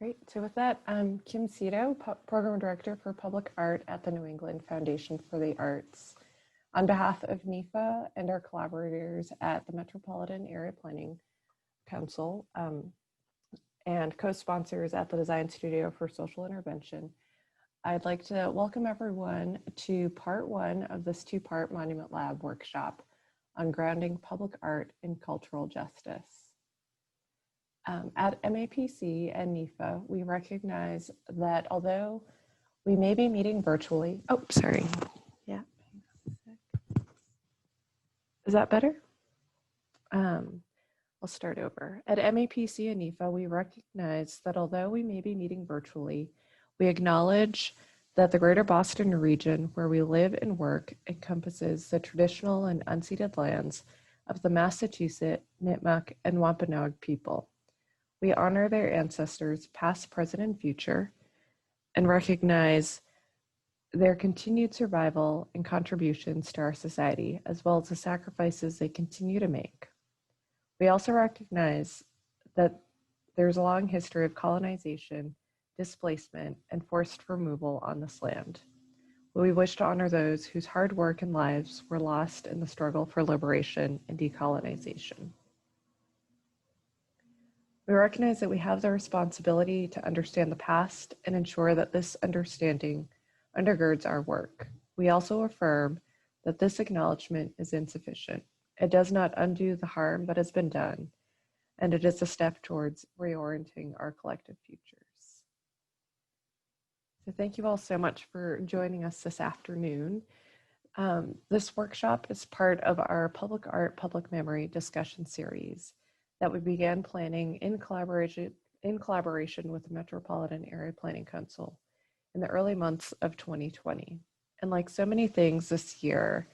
Great. So with that, I'm Kim Cito, Program Director for Public Art at the New England Foundation for the Arts. On behalf of NEFA and our collaborators at the Metropolitan Area Planning Council and co-sponsors at the Design Studio for Social Intervention, I'd like to welcome everyone to part one of this two-part Monument Lab workshop on grounding public art in cultural justice. At MAPC and NEFA, we recognize that although we may be meeting virtually, is that better? I'll start over. At MAPC and NEFA, we recognize that although we may be meeting virtually, we acknowledge that the greater Boston region where we live and work encompasses the traditional and unceded lands of the Massachusetts, Nipmuc, and Wampanoag people. We honor their ancestors, past, present, and future, and recognize their continued survival and contributions to our society, as well as the sacrifices they continue to make. We also recognize that there's a long history of colonization, displacement, and forced removal on this land. We wish to honor those whose hard work and lives were lost in the struggle for liberation and decolonization. We recognize that we have the responsibility to understand the past and ensure that this understanding undergirds our work. We also affirm that this acknowledgement is insufficient. It does not undo the harm that has been done, and it is a step towards reorienting our collective futures. So thank you all so much for joining us this afternoon. This workshop is part of our Public Art, Public Memory discussion series that we began planning in collaboration with the Metropolitan Area Planning Council in the early months of 2020. And like so many things this year,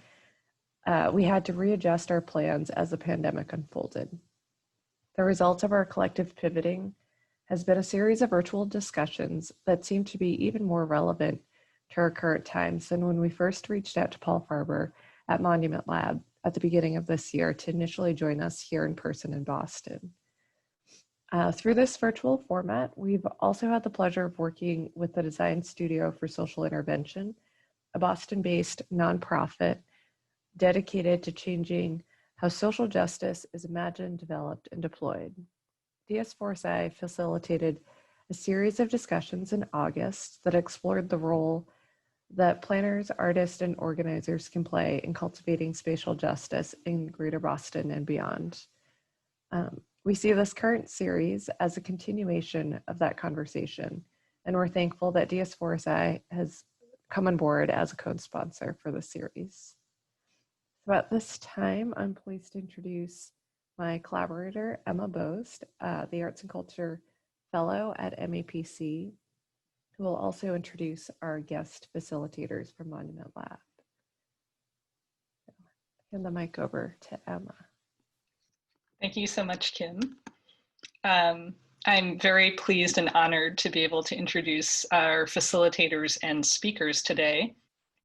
we had to readjust our plans as the pandemic unfolded. The result of our collective pivoting has been a series of virtual discussions that seem to be even more relevant to our current times than when we first reached out to Paul Farber at Monument Lab at the beginning of this year to initially join us here in person in Boston. Through this virtual format, we've also had the pleasure of working with the Design Studio for Social Intervention, a Boston-based nonprofit dedicated to changing how social justice is imagined, developed, and deployed. DS4SI facilitated a series of discussions in August that explored the role that planners, artists, and organizers can play in cultivating spatial justice in Greater Boston and beyond. We see this current series as a continuation of that conversation, and we're thankful that DS4SI has come on board as a co-sponsor for the series. So at this time, I'm pleased to introduce my collaborator, Emma Bost, the Arts and Culture Fellow at MAPC, who will also introduce our guest facilitators from Monument Lab. Hand the mic over to Emma. Thank you so much, Kim. I'm very pleased and honored to be able to introduce our facilitators and speakers today,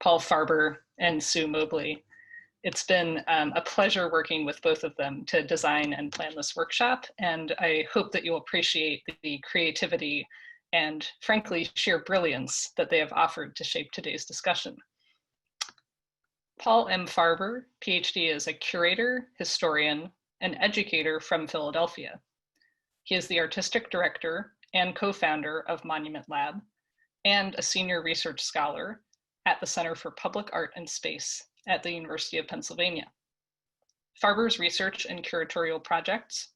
Paul Farber and Sue Mobley. It's been a pleasure working with both of them to design and plan this workshop, and I hope that you'll appreciate the creativity and frankly, sheer brilliance that they have offered to shape today's discussion. Paul M. Farber, PhD, is a curator, historian, and educator from Philadelphia. He is the artistic director and co-founder of Monument Lab and a senior research scholar at the Center for Public Art and Space at the University of Pennsylvania. Farber's research and curatorial projects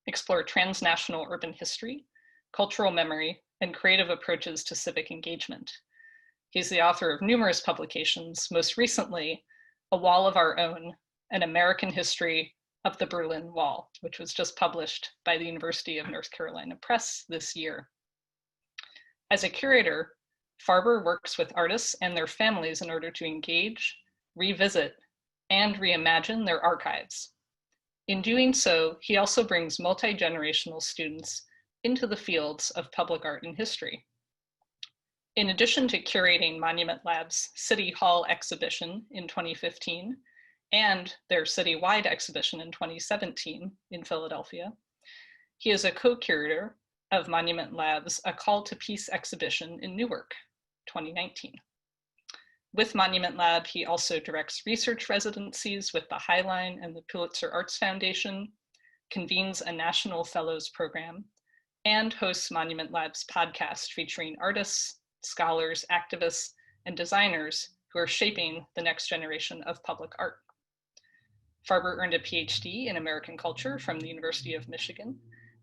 explore transnational urban history, cultural memory, and creative approaches to civic engagement. He's the author of numerous publications, most recently, A Wall of Our Own, An American History of the Berlin Wall, which was just published by the University of North Carolina Press this year. As a curator, Farber works with artists and their families in order to engage, revisit, and reimagine their archives. In doing so, he also brings multi-generational students into the fields of public art and history. In addition to curating Monument Lab's City Hall exhibition in 2015 and their citywide exhibition in 2017 in Philadelphia, he is a co-curator of Monument Lab's A Call to Peace exhibition in Newark, 2019. With Monument Lab, he also directs research residencies with the Highline and the Pulitzer Arts Foundation, convenes a National Fellows Program, and hosts Monument Lab's podcast featuring artists, scholars, activists, and designers who are shaping the next generation of public art. Farber earned a PhD in American culture from the University of Michigan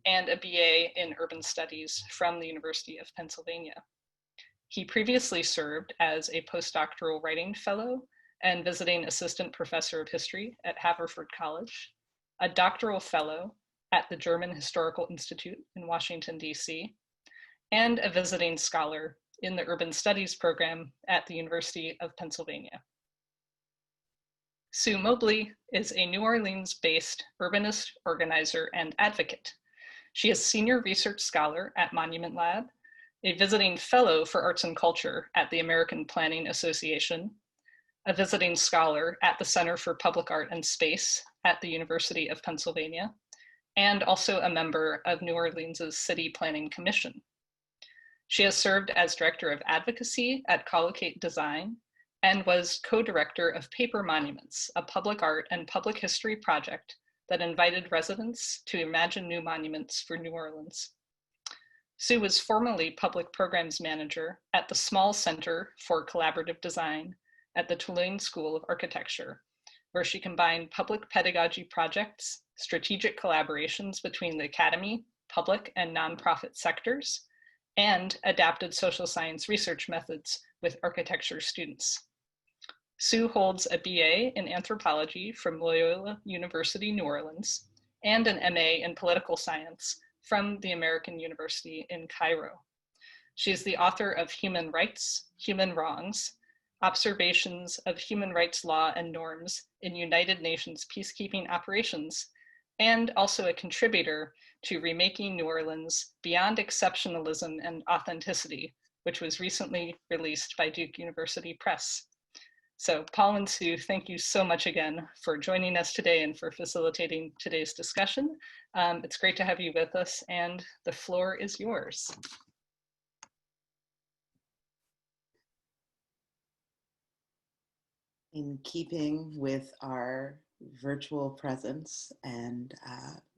and a BA in urban studies from the University of Pennsylvania. He previously served as a postdoctoral writing fellow and visiting assistant professor of history at Haverford College, a doctoral fellow at the German Historical Institute in Washington, D.C., and a visiting scholar in the urban studies program at the University of Pennsylvania. Sue Mobley is a New Orleans-based urbanist, organizer, and advocate. She is senior research scholar at Monument Lab, a visiting fellow for arts and culture at the American Planning Association, a visiting scholar at the Center for Public Art and Space at the University of Pennsylvania, and also a member of New Orleans' City Planning Commission. She has served as Director of Advocacy at Collocate Design and was co-director of Paper Monuments, a public art and public history project that invited residents to imagine new monuments for New Orleans. Sue was formerly Public Programs Manager at the Small Center for Collaborative Design at the Tulane School of Architecture, where she combined public pedagogy projects, strategic collaborations between the academy, public, and nonprofit sectors, and adapted social science research methods with architecture students. Sue holds a BA in anthropology from Loyola University, New Orleans, and an MA in political science from the American University in Cairo. She is the author of Human Rights, Human Wrongs, Observations of Human Rights Law and Norms in United Nations Peacekeeping Operations, and also a contributor to Remaking New Orleans Beyond Exceptionalism and Authenticity, which was recently released by Duke University Press. So Paul and Sue, thank you so much again for joining us today and for facilitating today's discussion. It's great to have you with us, and the floor is yours. In keeping with our virtual presence and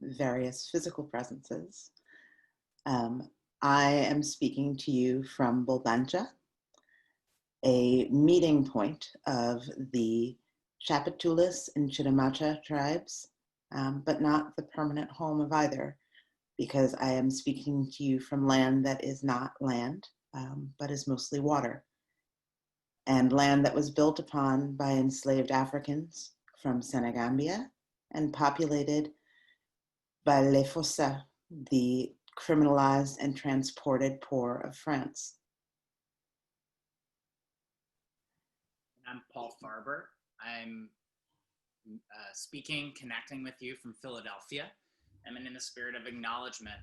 various physical presences, I am speaking to you from Bulbanja, a meeting point of the Chapatulas and Chitimacha tribes, but not the permanent home of either, because I am speaking to you from land that is not land, but is mostly water, and land that was built upon by enslaved Africans from Senegambia and populated by les Fossas, the criminalized and transported poor of France. I'm Paul Farber. I'm connecting with you from Philadelphia. I'm in the spirit of acknowledgement.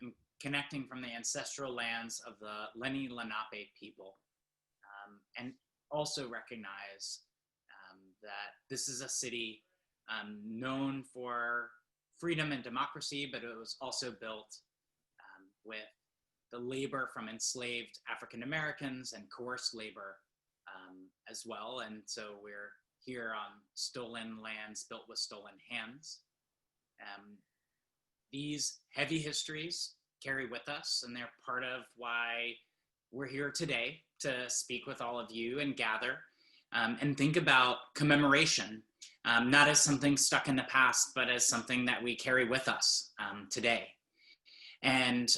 I'm connecting from the ancestral lands of the Lenni Lenape people, and also recognize that this is a city known for freedom and democracy, but it was also built with the labor from enslaved African Americans and coerced labor as well. And so we're here on stolen lands built with stolen hands. These heavy histories carry with us, and they're part of why we're here today to speak with all of you and gather and think about commemoration, not as something stuck in the past, but as something that we carry with us today. And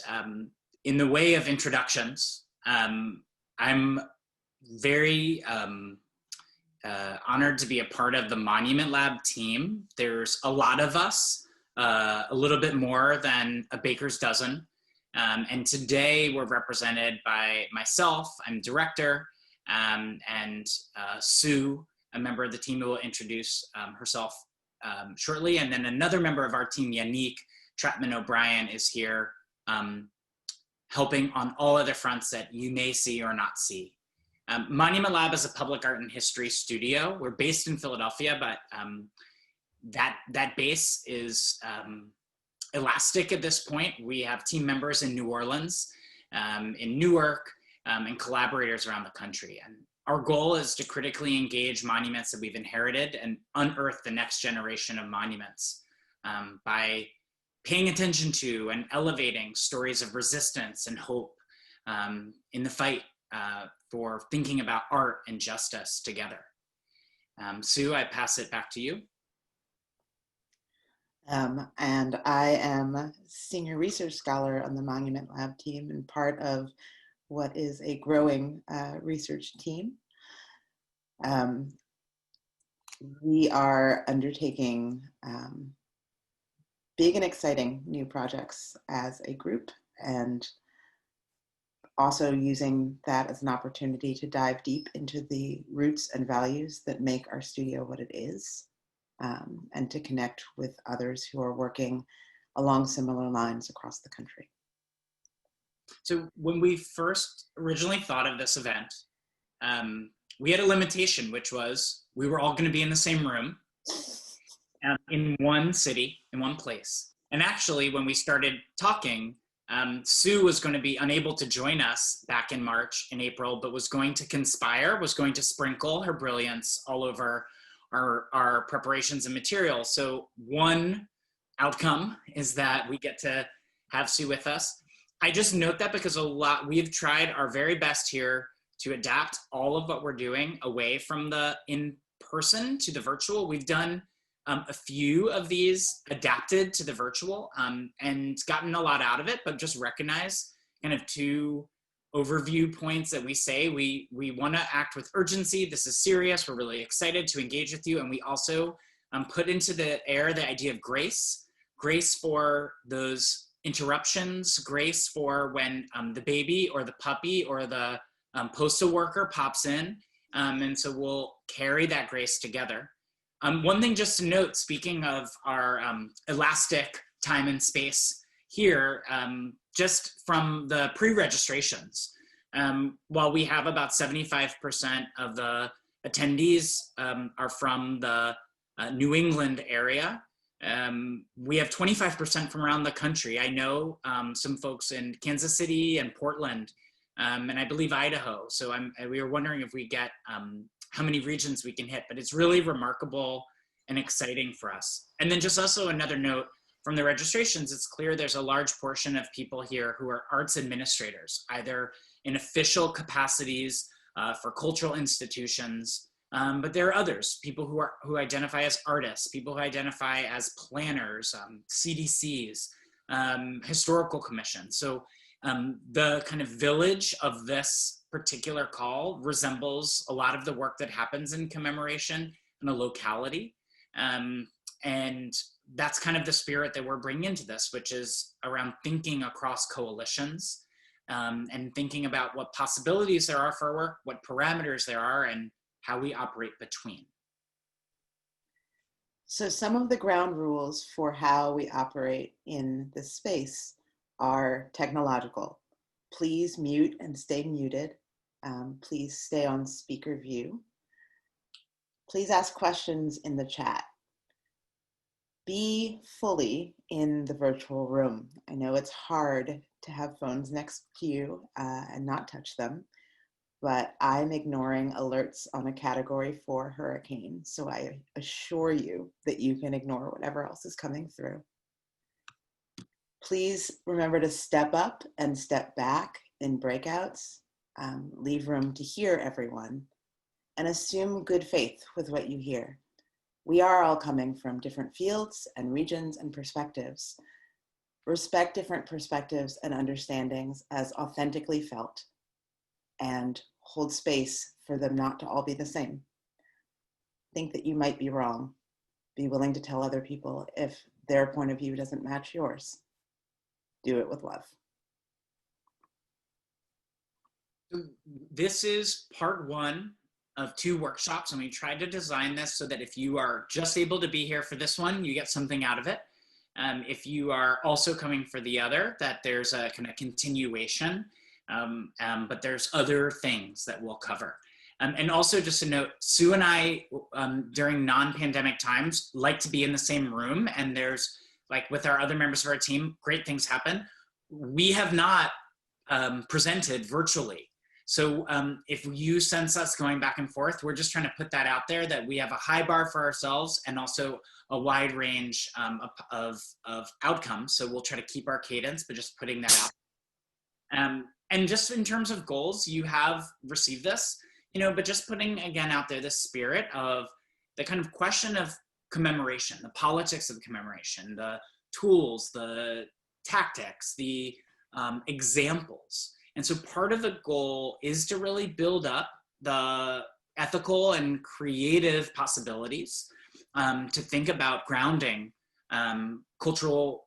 in the way of introductions, I'm very honored to be a part of the Monument Lab team. There's a lot of us, a little bit more than a baker's dozen. And today we're represented by myself, I'm director, and Sue, a member of the team who will introduce herself shortly. And then another member of our team, Yannick Trapman-O'Brien, is here helping on all other fronts that you may see or not see. Monument Lab is a public art and history studio. We're based in Philadelphia, but that base is elastic at this point. We have team members in New Orleans, in Newark, and collaborators around the country. And our goal is to critically engage monuments that we've inherited and unearth the next generation of monuments by paying attention to and elevating stories of resistance and hope in the fight for thinking about art and justice together. Sue, I pass it back to you. And I am Senior Research Scholar on the Monument Lab team and part of what is a growing research team. We are undertaking big and exciting new projects as a group, and also using that as an opportunity to dive deep into the roots and values that make our studio what it is, and to connect with others who are working along similar lines across the country. So when we first originally thought of this event, we had a limitation, which was we were all going to be in the same room in one city, in one place. And actually, when we started talking, Sue was going to be unable to join us back in March and April, but was going to conspire, was going to sprinkle her brilliance all over our preparations and materials. So one outcome is that we get to have Sue with us. I just note that because we've tried our very best here to adapt all of what we're doing away from the in-person to the virtual. We've done a few of these adapted to the virtual and gotten a lot out of it, but just recognize kind of two overview points that we say. We want to act with urgency. This is serious. We're really excited to engage with you. And we also put into the air the idea of grace for those interruptions, grace for when the baby or the puppy or the postal worker pops in. And so we'll carry that grace together. One thing just to note, speaking of our elastic time and space here, just from the pre-registrations, while we have about 75% of the attendees are from the New England area, we have 25% from around the country. I know some folks in Kansas City and Portland, and I believe Idaho. So we were wondering if we get how many regions we can hit, but it's really remarkable and exciting for us. And then just also another note from the registrations, it's clear there's a large portion of people here who are arts administrators, either in official capacities for cultural institutions, but there are others, people who identify as artists, people who identify as planners, CDCs, historical commissions. So the kind of village of this particular call resembles a lot of the work that happens in commemoration in a locality. And that's kind of the spirit that we're bringing into this, which is around thinking across coalitions and thinking about what possibilities there are for our work, what parameters there are, and how we operate between. So some of the ground rules for how we operate in this space are technological. Please mute and stay muted. Please stay on speaker view. Please ask questions in the chat. Be fully in the virtual room. I know it's hard to have phones next to you and not touch them, but I'm ignoring alerts on a Category 4 hurricane, so I assure you that you can ignore whatever else is coming through. Please remember to step up and step back in breakouts, leave room to hear everyone, and assume good faith with what you hear. We are all coming from different fields and regions and perspectives. Respect different perspectives and understandings as authentically felt, and hold space for them not to all be the same. Think that you might be wrong. Be willing to tell other people if their point of view doesn't match yours. Do it with love. This is part one of 2 workshops, and we tried to design this so that if you are just able to be here for this one, you get something out of it. If you are also coming for the other, that there's a kind of continuation, but there's other things that we'll cover. And also just a note, Sue and I, during non-pandemic times, like to be in the same room, and there's like with our other members of our team, great things happen. We have not presented virtually. So if you sense us going back and forth, we're just trying to put that out there, that we have a high bar for ourselves and also a wide range of outcomes. So we'll try to keep our cadence, but just putting that out. And just in terms of goals, you have received this, but just putting again out there the spirit of the kind of question of commemoration, the politics of commemoration, the tools, the tactics, the examples. And so part of the goal is to really build up the ethical and creative possibilities to think about grounding cultural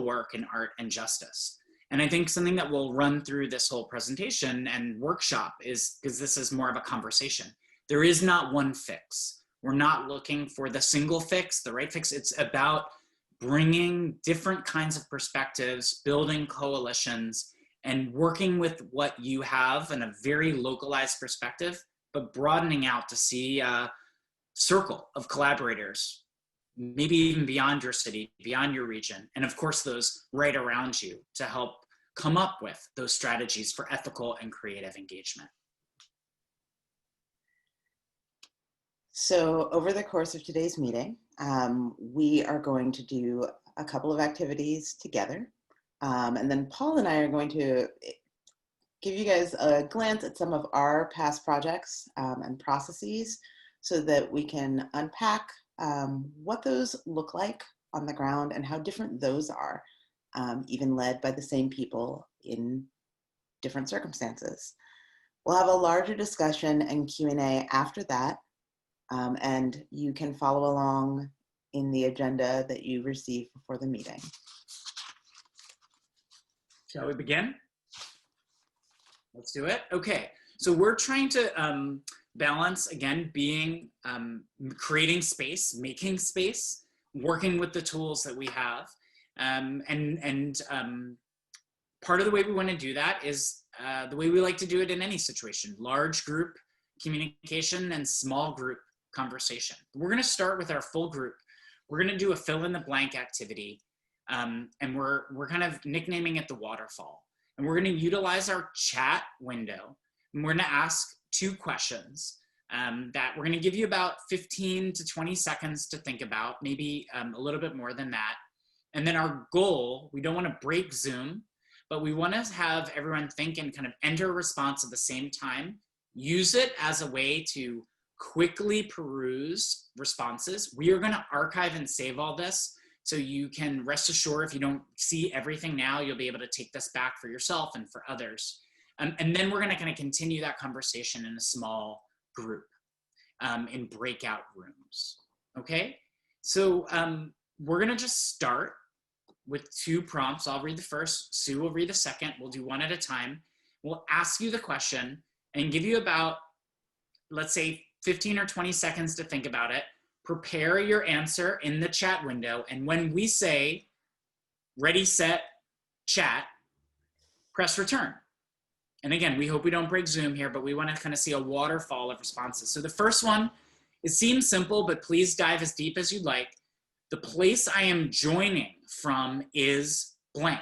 work in art and justice. And I think something that will run through this whole presentation and workshop is, because this is more of a conversation, there is not one fix. We're not looking for the single fix, the right fix. It's about bringing different kinds of perspectives, building coalitions, and working with what you have in a very localized perspective, but broadening out to see a circle of collaborators, maybe even beyond your city, beyond your region, and of course those right around you, to help come up with those strategies for ethical and creative engagement. So over the course of today's meeting, we are going to do a couple of activities together. And then Paul and I are going to give you guys a glance at some of our past projects and processes so that we can unpack what those look like on the ground and how different those are, even led by the same people in different circumstances. We'll have a larger discussion and Q&A after that, and you can follow along in the agenda that you received before the meeting. Shall we begin? Let's do it. Okay, so we're trying to balance, again, being, creating space, making space, working with the tools that we have. Part of the way we want to do that is the way we like to do it in any situation: large group communication and small group conversation. We're going to start with our full group. We're going to do a fill in the blank activity. And we're kind of nicknaming it the Waterfall. And we're going to utilize our chat window. And we're going to ask 2 questions that we're going to give you about 15 to 20 seconds to think about, maybe a little bit more than that. And then our goal, we don't want to break Zoom, but we want to have everyone think and kind of enter a response at the same time. Use it as a way to quickly peruse responses. We are going to archive and save all this, so you can rest assured, if you don't see everything now, you'll be able to take this back for yourself and for others. And then we're going to kind of continue that conversation in a small group in breakout rooms. Okay, so we're going to just start with 2 prompts. I'll read the first, Sue will read the second. We'll do one at a time. We'll ask you the question and give you about, let's say, 15 or 20 seconds to think about it. Prepare your answer in the chat window. And when we say, ready, set, chat, press return. And again, we hope we don't break Zoom here, but we want to kind of see a waterfall of responses. So the first one, it seems simple, but please dive as deep as you'd like. The place I am joining from is blank.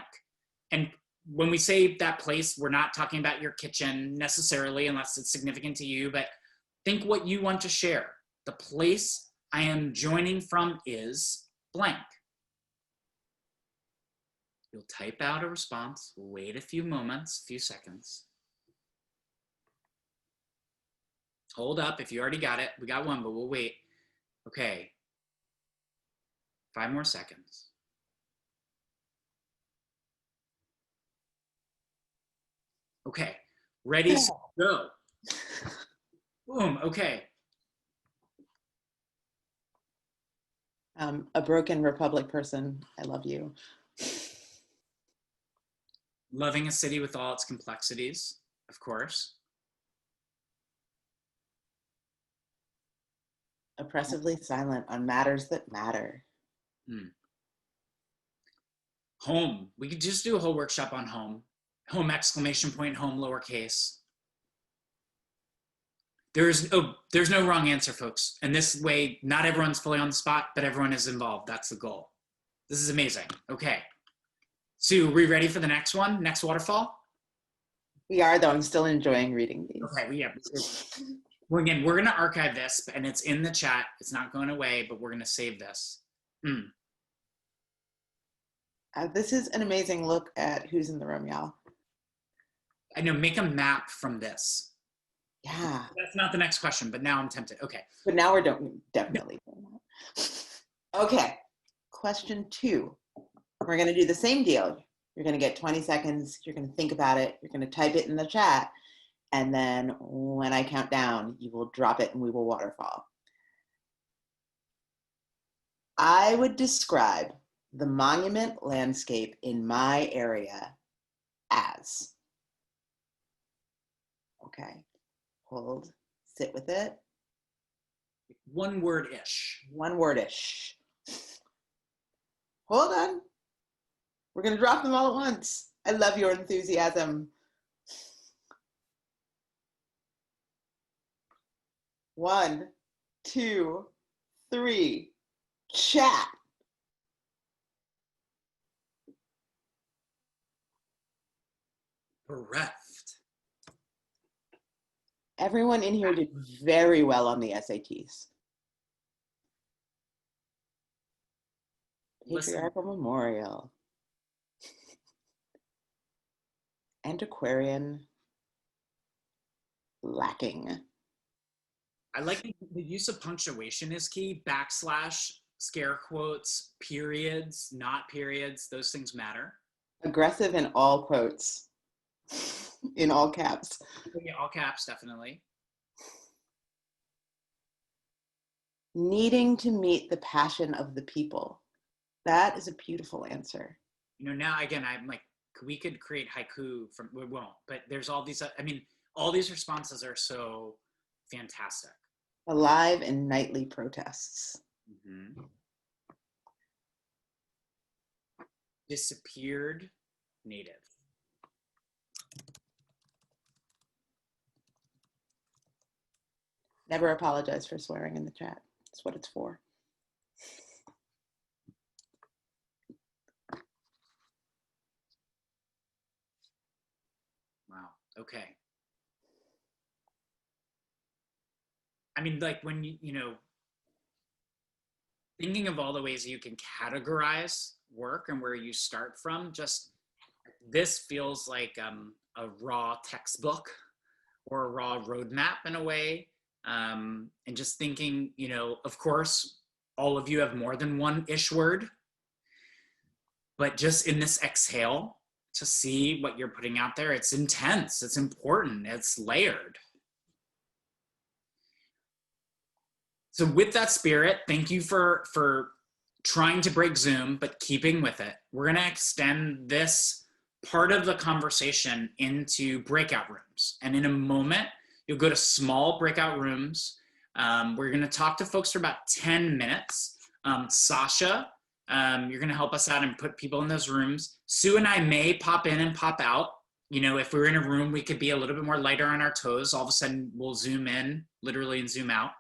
And when we say that place, we're not talking about your kitchen necessarily, unless it's significant to you, but think what you want to share. The place I am joining from is blank. You'll type out a response, wait a few moments, a few seconds. Hold up, if you already got it, we got one, but we'll wait. Okay, 5 more seconds. Okay, ready, go. Boom, okay. A broken Republic person, I love you. Loving a city with all its complexities, of course. Oppressively silent on matters that matter. Home. We could just do a whole workshop on home. Home exclamation point, home lowercase. There's no wrong answer, folks. And this way, not everyone's fully on the spot, but everyone is involved. That's the goal. This is amazing. Okay. Sue, are we ready for the next one? Next waterfall? We are, though. I'm still enjoying reading these. Okay, well, yeah. Well, again, we're going to archive this, and it's in the chat. It's not going away, but we're going to save this. This is an amazing look at who's in the room, y'all. I know, make a map from this. Yeah. That's not the next question, but now I'm tempted. Okay. But now we're definitely doing that. Okay. Question 2. We're going to do the same deal. You're going to get 20 seconds. You're going to think about it. You're going to type it in the chat. And then when I count down, you will drop it and we will waterfall. I would describe the monument landscape in my area as. Okay. Hold. Sit with it. One word-ish. One word-ish. Hold on. We're going to drop them all at once. I love your enthusiasm. 1, 2, 3. Chat. Bereft. Everyone in here did very well on the SATs. Patriarchal Memorial. Antiquarian. Lacking. I like the use of punctuation is key. Backslash, scare quotes, periods, not periods. Those things matter. Aggressive in all quotes. In all caps. Yeah, all caps, definitely. Needing to meet the passion of the people. That is a beautiful answer. You know, now again, I'm like, we could create haiku from, we won't, but there's all these, I mean, all these responses are so fantastic. Alive in nightly protests. Mm-hmm. Disappeared native. Never apologize for swearing in the chat. That's what it's for. Wow. Okay. I mean, like when you know, thinking of all the ways you can categorize work and where you start from, just this feels like a raw textbook or a raw roadmap in a way. And just thinking, you know, of course, all of you have more than one-ish word, but just in this exhale to see what you're putting out there, it's intense, it's important, it's layered. So with that spirit, thank you for trying to break Zoom, but keeping with it. We're gonna extend this part of the conversation into breakout rooms. And in a moment, you'll go to small breakout rooms. We're gonna talk to folks for about 10 minutes. Sasha, you're gonna help us out and put people in those rooms. Sue and I may pop in and pop out. You know, if we're in a room, we could be a little bit more lighter on our toes. All of a sudden, we'll zoom in, literally, and zoom out.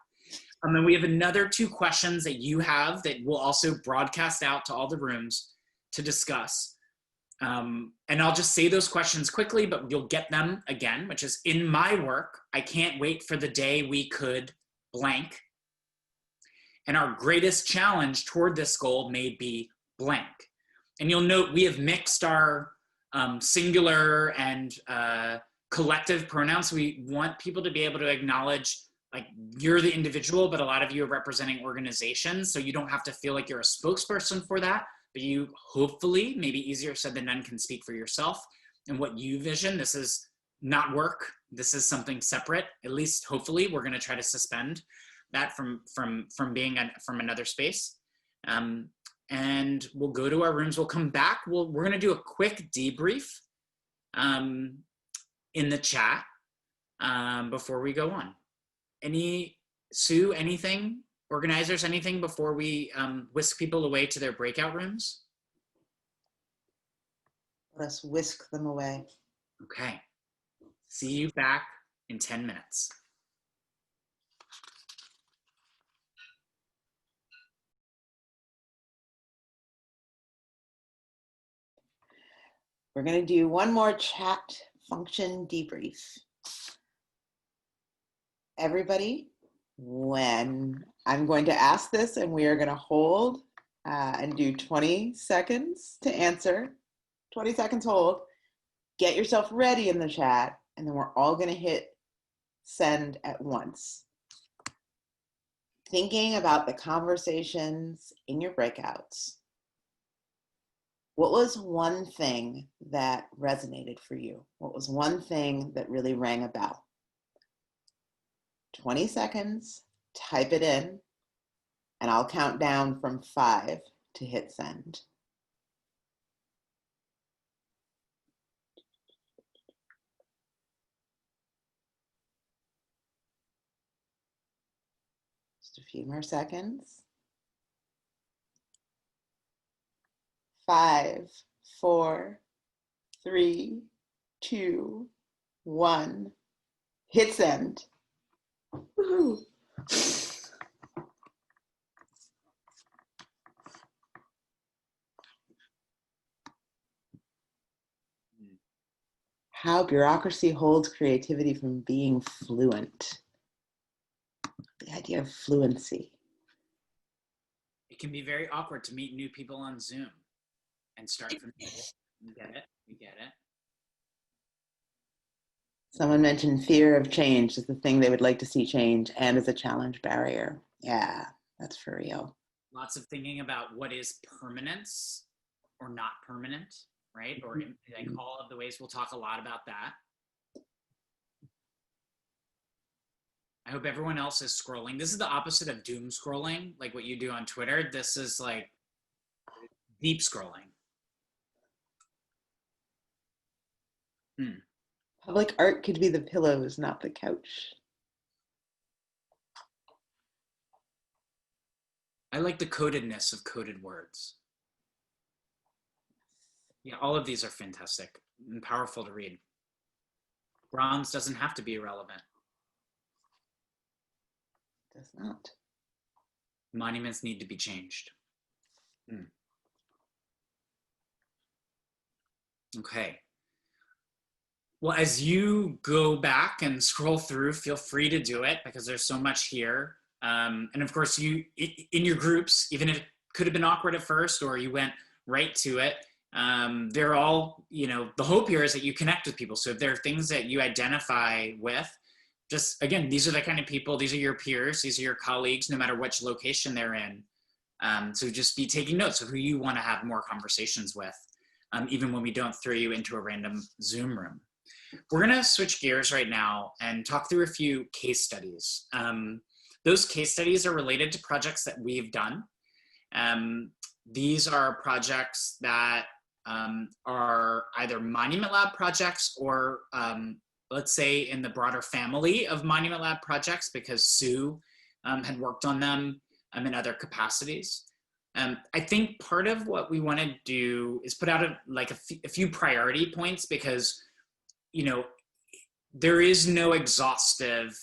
And then we have another 2 questions that you have that we'll also broadcast out to all the rooms to discuss. And I'll just say those questions quickly, but you'll get them again, which is, in my work, I can't wait for the day we could blank. And our greatest challenge toward this goal may be blank. And you'll note we have mixed our singular and collective pronouns. We want people to be able to acknowledge, like, you're the individual, but a lot of you are representing organizations, so you don't have to feel like you're a spokesperson for that, but you hopefully, maybe easier said than done, can speak for yourself and what you vision. This is not work. This is something separate. At least, hopefully, we're going to try to suspend that from being from another space. And we'll go to our rooms. We'll come back. We're going to do a quick debrief in the chat before we go on. Sue, anything? Organizers, anything before we whisk people away to their breakout rooms? Let us whisk them away. Okay. See you back in 10 minutes. We're going to do one more chat function debrief. Everybody, when I'm going to ask this and we are going to hold and do 20 seconds to answer, 20 seconds hold, get yourself ready in the chat, and then we're all going to hit send at once. Thinking about the conversations in your breakouts, what was one thing that resonated for you? What was one thing that really rang a bell? 20 seconds, type it in, and I'll count down from 5 to hit send. Just a few more seconds. 5, 4, 3, 2, 1. Hit send. Woohoo. How bureaucracy holds creativity from being fluent. The idea of fluency. It can be very awkward to meet new people on Zoom and start from there. You get it? You get it? Someone mentioned fear of change as the thing they would like to see change and as a challenge barrier. Yeah, that's for real. Lots of thinking about what is permanence or not permanent, right? Or like all of the ways, we'll talk a lot about that. I hope everyone else is scrolling. This is the opposite of doom scrolling, like what you do on Twitter. This is like deep scrolling. Public art could be the pillows, not the couch. I like the codedness of coded words. Yeah, all of these are fantastic and powerful to read. Bronze doesn't have to be irrelevant. Does not. Monuments need to be changed. Okay. Well, as you go back and scroll through, feel free to do it because there's so much here. And of course, you in your groups, even if it could have been awkward at first or you went right to it, they're all, the hope here is that you connect with people. So if there are things that you identify with, just again, these are the kind of people, these are your peers, these are your colleagues, no matter which location they're in. So just be taking notes of who you want to have more conversations with, even when we don't throw you into a random Zoom room. We're going to switch gears right now and talk through a few case studies. Those case studies are related to projects that we've done. These are projects that are either Monument Lab projects or let's say in the broader family of Monument Lab projects because Sue had worked on them in other capacities. I think part of what we want to do is put out a few priority points because there is no exhaustive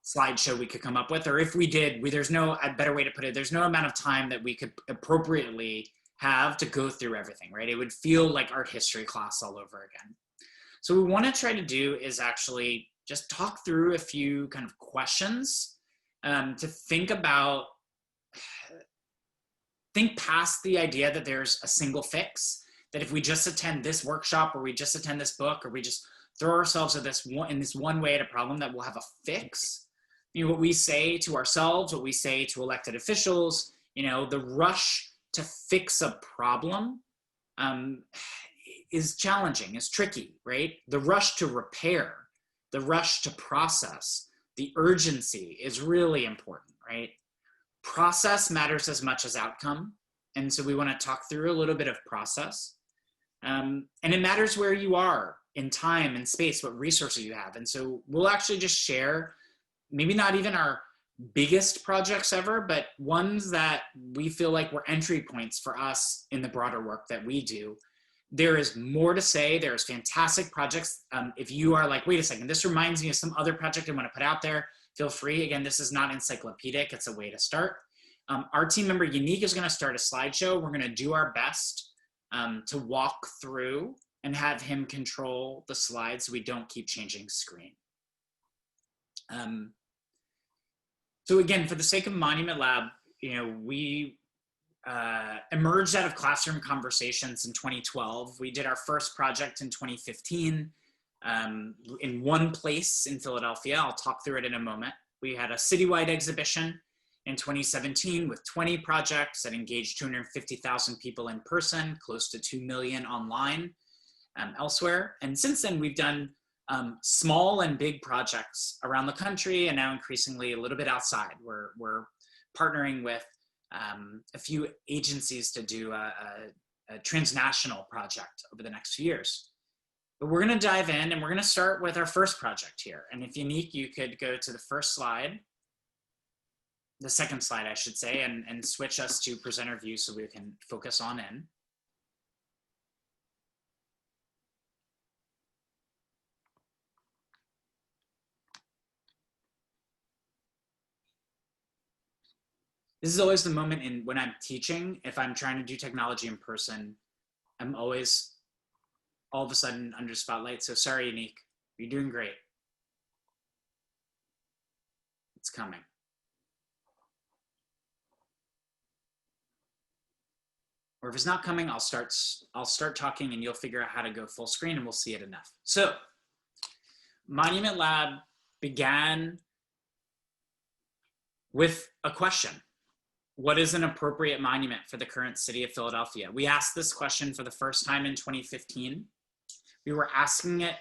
slideshow we could come up with, or if we did, there's no, a better way to put it, there's no amount of time that we could appropriately have to go through everything, right? It would feel like art history class all over again. So what we want to try to do is actually just talk through a few kind of questions to think past the idea that there's a single fix, that if we just attend this workshop or we just attend this book or we just throw ourselves at this one way at a problem that we'll have a fix. What we say to ourselves, what we say to elected officials, the rush to fix a problem is challenging, is tricky, right? The rush to repair, the rush to process, the urgency is really important, right? Process matters as much as outcome. And so we want to talk through a little bit of process. And it matters where you are in time and space, what resources you have. And so we'll actually just share, maybe not even our biggest projects ever, but ones that we feel like were entry points for us in the broader work that we do. There is more to say. There's fantastic projects. If you are like, wait a second, this reminds me of some other project I want to put out there, feel free. Again, this is not encyclopedic. It's a way to start. Our team member, Unique, is going to start a slideshow. We're going to do our best to walk through and have him control the slides so we don't keep changing screen. So again, for the sake of Monument Lab, we emerged out of classroom conversations in 2012. We did our first project in 2015 in one place in Philadelphia. I'll talk through it in a moment. We had a citywide exhibition in 2017 with 20 projects that engaged 250,000 people in person, close to 2 million online elsewhere. And since then, we've done small and big projects around the country, and now increasingly a little bit outside. We're partnering with a few agencies to do a transnational project over the next few years. But we're going to dive in, and we're going to start with our first project here. And if Unique, you could go to the first slide, the second slide, I should say, and switch us to presenter view so we can focus on in. This is always the moment when I'm teaching, if I'm trying to do technology in person, I'm always all of a sudden under spotlight. So sorry, Unique, you're doing great. It's coming. Or if it's not coming, I'll start talking and you'll figure out how to go full screen and we'll see it enough. So Monument Lab began with a question. What is an appropriate monument for the current city of Philadelphia? We asked this question for the first time in 2015. We were asking it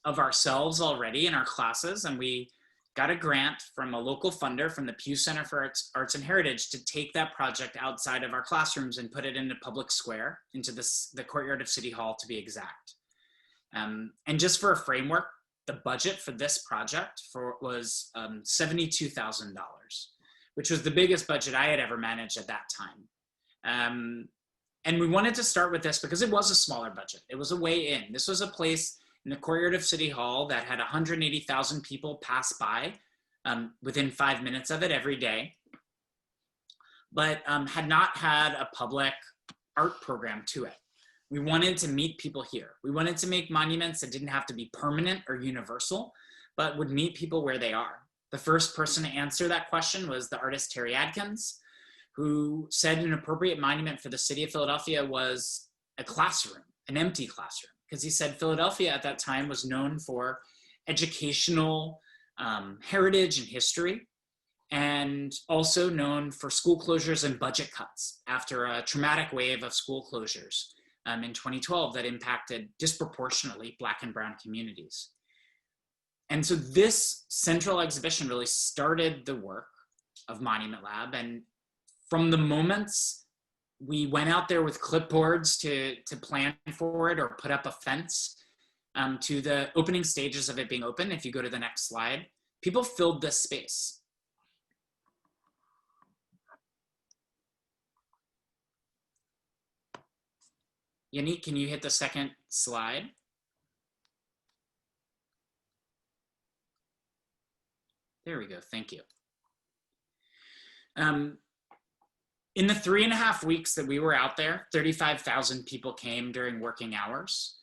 of ourselves already in our classes, and we got a grant from a local funder from the Pew Center for Arts and Heritage to take that project outside of our classrooms and put it into public square, into the courtyard of City Hall to be exact. And just for a framework, the budget for this project was $72,000. Which was the biggest budget I had ever managed at that time. And we wanted to start with this because it was a smaller budget. It was a way in. This was a place in the courtyard of City Hall that had 180,000 people pass by within 5 minutes of it every day, but had not had a public art program to it. We wanted to meet people here. We wanted to make monuments that didn't have to be permanent or universal, but would meet people where they are. The first person to answer that question was the artist Terry Adkins, who said an appropriate monument for the city of Philadelphia was a classroom, an empty classroom, because he said Philadelphia at that time was known for educational heritage and history, and also known for school closures and budget cuts after a traumatic wave of school closures in 2012 that impacted disproportionately Black and Brown communities. And so this central exhibition really started the work of Monument Lab. And from the moments we went out there with clipboards to plan for it or put up a fence to the opening stages of it being open, if you go to the next slide, people filled this space. Yannick, can you hit the second slide? There we go, thank you. In the 3.5 weeks that we were out there, 35,000 people came during working hours.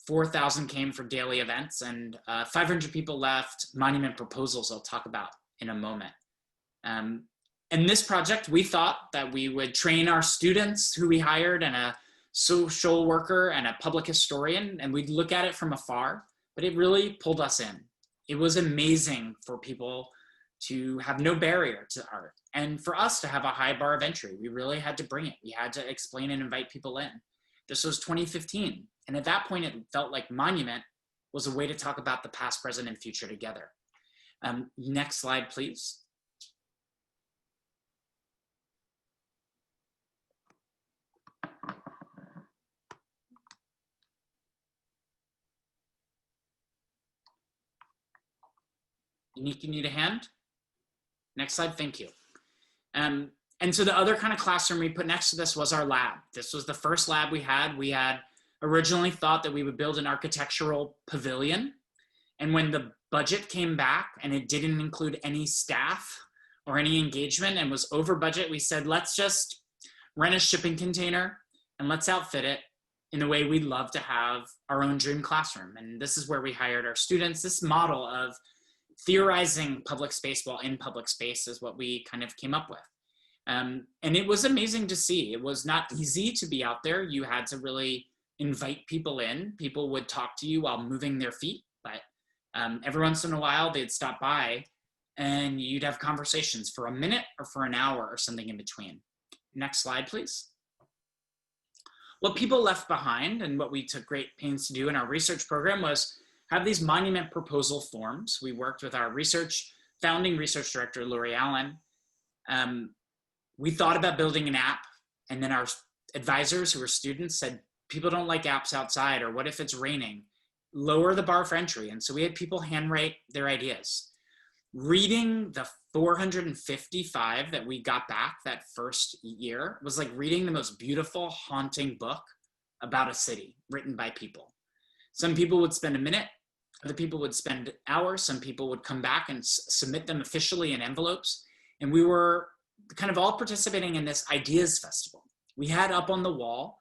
4,000 came for daily events, and 500 people left monument proposals I'll talk about in a moment. And this project, we thought that we would train our students who we hired and a social worker and a public historian, and we'd look at it from afar, but it really pulled us in. It was amazing for people to have no barrier to art and for us to have a high bar of entry. We really had to bring it. We had to explain and invite people in. This was 2015. And at that point, it felt like Monument was a way to talk about the past, present, and future together. Next slide, please. Unique, you need a hand? Next slide, thank you. And so the other kind of classroom we put next to this was our lab. This was the first lab we had. We had originally thought that we would build an architectural pavilion. And when the budget came back and it didn't include any staff or any engagement and was over budget, we said, let's just rent a shipping container and let's outfit it in a way we'd love to have our own dream classroom. And this is where we hired our students. This model of theorizing public space while in public space is what we kind of came up with. And it was amazing to see. It was not easy to be out there. You had to really invite people in. People would talk to you while moving their feet, but every once in a while they'd stop by and you'd have conversations for a minute or for an hour or something in between. Next slide, please. What people left behind and what we took great pains to do in our research program was have these monument proposal forms. We worked with our founding research director, Lori Allen. We thought about building an app, and then our advisors who were students said, people don't like apps outside, or what if it's raining? Lower the bar for entry. And so we had people handwrite their ideas. Reading the 455 that we got back that first year was like reading the most beautiful, haunting book about a city written by people. Some people would spend a minute, other people would spend hours, some people would come back and submit them officially in envelopes. And we were kind of all participating in this ideas festival. We had up on the wall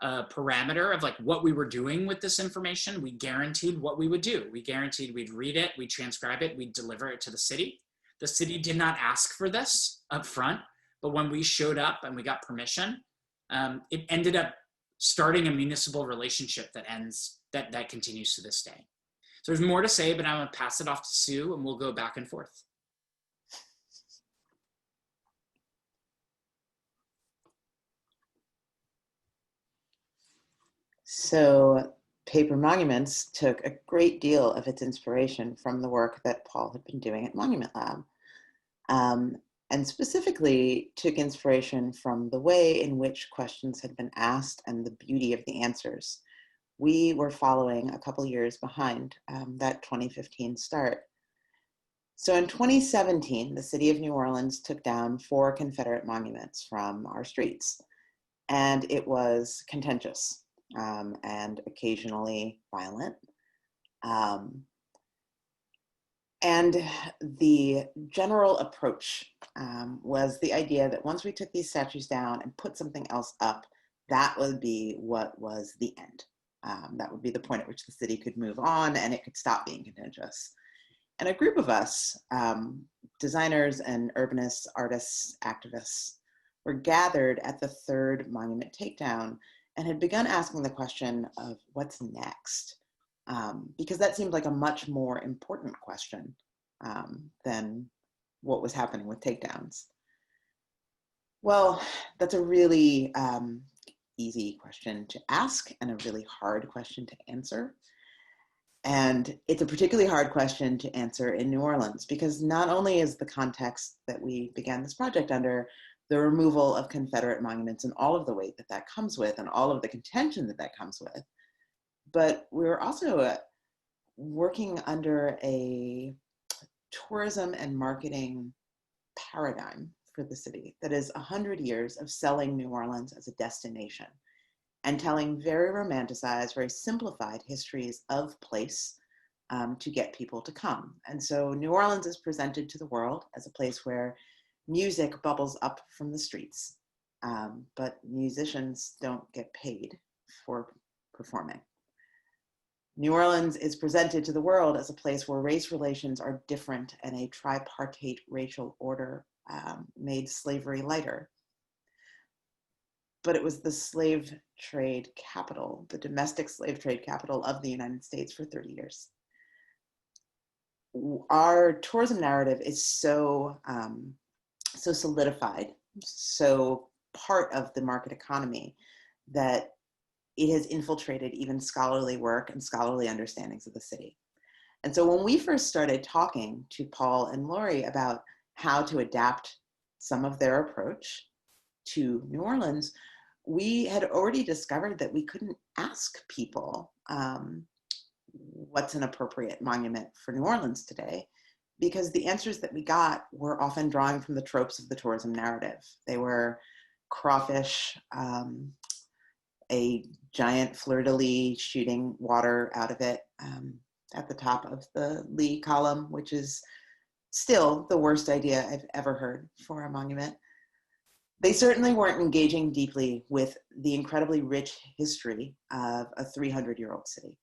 a parameter of like what we were doing with this information. We guaranteed what we would do. We guaranteed we'd read it, we'd transcribe it, we'd deliver it to the city. The city did not ask for this up front, but when we showed up and we got permission, it ended up starting a municipal relationship that continues to this day. So there's more to say, but I'm gonna pass it off to Sue and we'll go back and forth. So Paper Monuments took a great deal of its inspiration from the work that Paul had been doing at Monument Lab, and specifically took inspiration from the way in which questions had been asked and the beauty of the answers. We were following a couple years behind that 2015 start. So in 2017, the city of New Orleans took down 4 Confederate monuments from our streets, and it was contentious. And occasionally violent. And the general approach was the idea that once we took these statues down and put something else up, that would be what was the end. That would be the point at which the city could move on and it could stop being contentious. And a group of us, designers and urbanists, artists, activists, were gathered at the 3rd monument takedown and had begun asking the question of what's next, because that seemed like a much more important question than what was happening with takedowns. Well, that's a really easy question to ask and a really hard question to answer. And it's a particularly hard question to answer in New Orleans, because not only is the context that we began this project under the removal of Confederate monuments and all of the weight that that comes with and all of the contention that that comes with. But we were also working under a tourism and marketing paradigm for the city that is 100 years of selling New Orleans as a destination and telling very romanticized, very simplified histories of place to get people to come. And so New Orleans is presented to the world as a place where music bubbles up from the streets, but musicians don't get paid for performing. New Orleans is presented to the world as a place where race relations are different and a tripartite racial order made slavery lighter. But it was the slave trade capital, the domestic slave trade capital of the United States for 30 years. Our tourism narrative is so solidified, so part of the market economy that it has infiltrated even scholarly work and scholarly understandings of the city. And so when we first started talking to Paul and Lori about how to adapt some of their approach to New Orleans, we had already discovered that we couldn't ask people what's an appropriate monument for New Orleans today, because the answers that we got were often drawing from the tropes of the tourism narrative. They were crawfish, a giant fleur-de-lis shooting water out of it at the top of the Lee column, which is still the worst idea I've ever heard for a monument. They certainly weren't engaging deeply with the incredibly rich history of a 300-year-old city.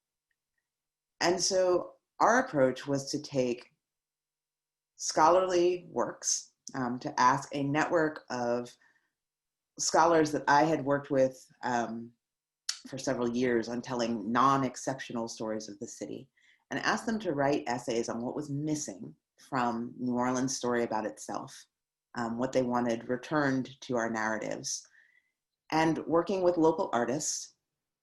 And so our approach was to take scholarly works, to ask a network of scholars that I had worked with for several years on telling non-exceptional stories of the city, and ask them to write essays on what was missing from New Orleans' story about itself, what they wanted returned to our narratives, and working with local artists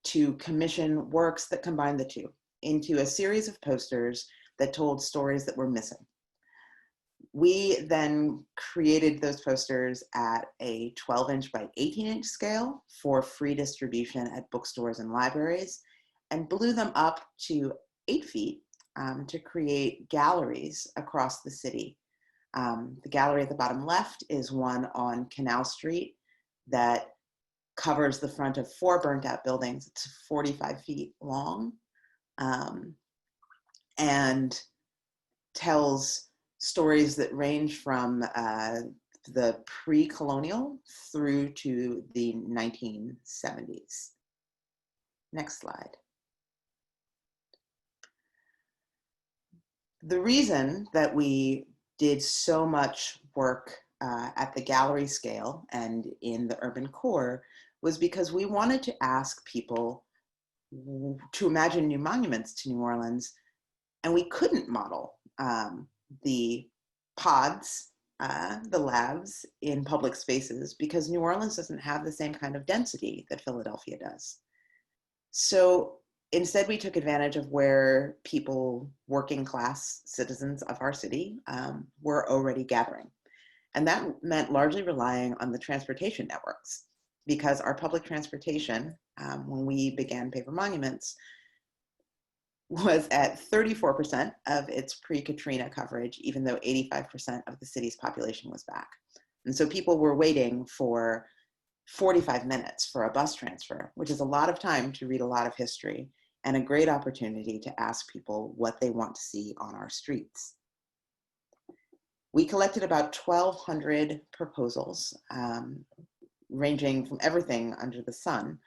to commission works that combined the two into a series of posters that told stories that were missing. We then created those posters at a 12-inch by 18-inch scale for free distribution at bookstores and libraries, and blew them up to 8 feet to create galleries across the city. The gallery at the bottom left is one on Canal Street that covers the front of 4 burnt out buildings. It's 45 feet long, and tells stories that range from the pre-colonial through to the 1970s. Next slide. The reason that we did so much work at the gallery scale and in the urban core was because we wanted to ask people to imagine new monuments to New Orleans, and we couldn't model the pods, the labs in public spaces, because New Orleans doesn't have the same kind of density that Philadelphia does. So instead, we took advantage of where people, working class citizens of our city, were already gathering. And that meant largely relying on the transportation networks, because our public transportation, when we began Paper Monuments, was at 34% of its pre-Katrina coverage, even though 85% of the city's population was back. And so people were waiting for 45 minutes for a bus transfer, which is a lot of time to read a lot of history and a great opportunity to ask people what they want to see on our streets. We collected about 1,200 proposals, ranging from everything under the sun.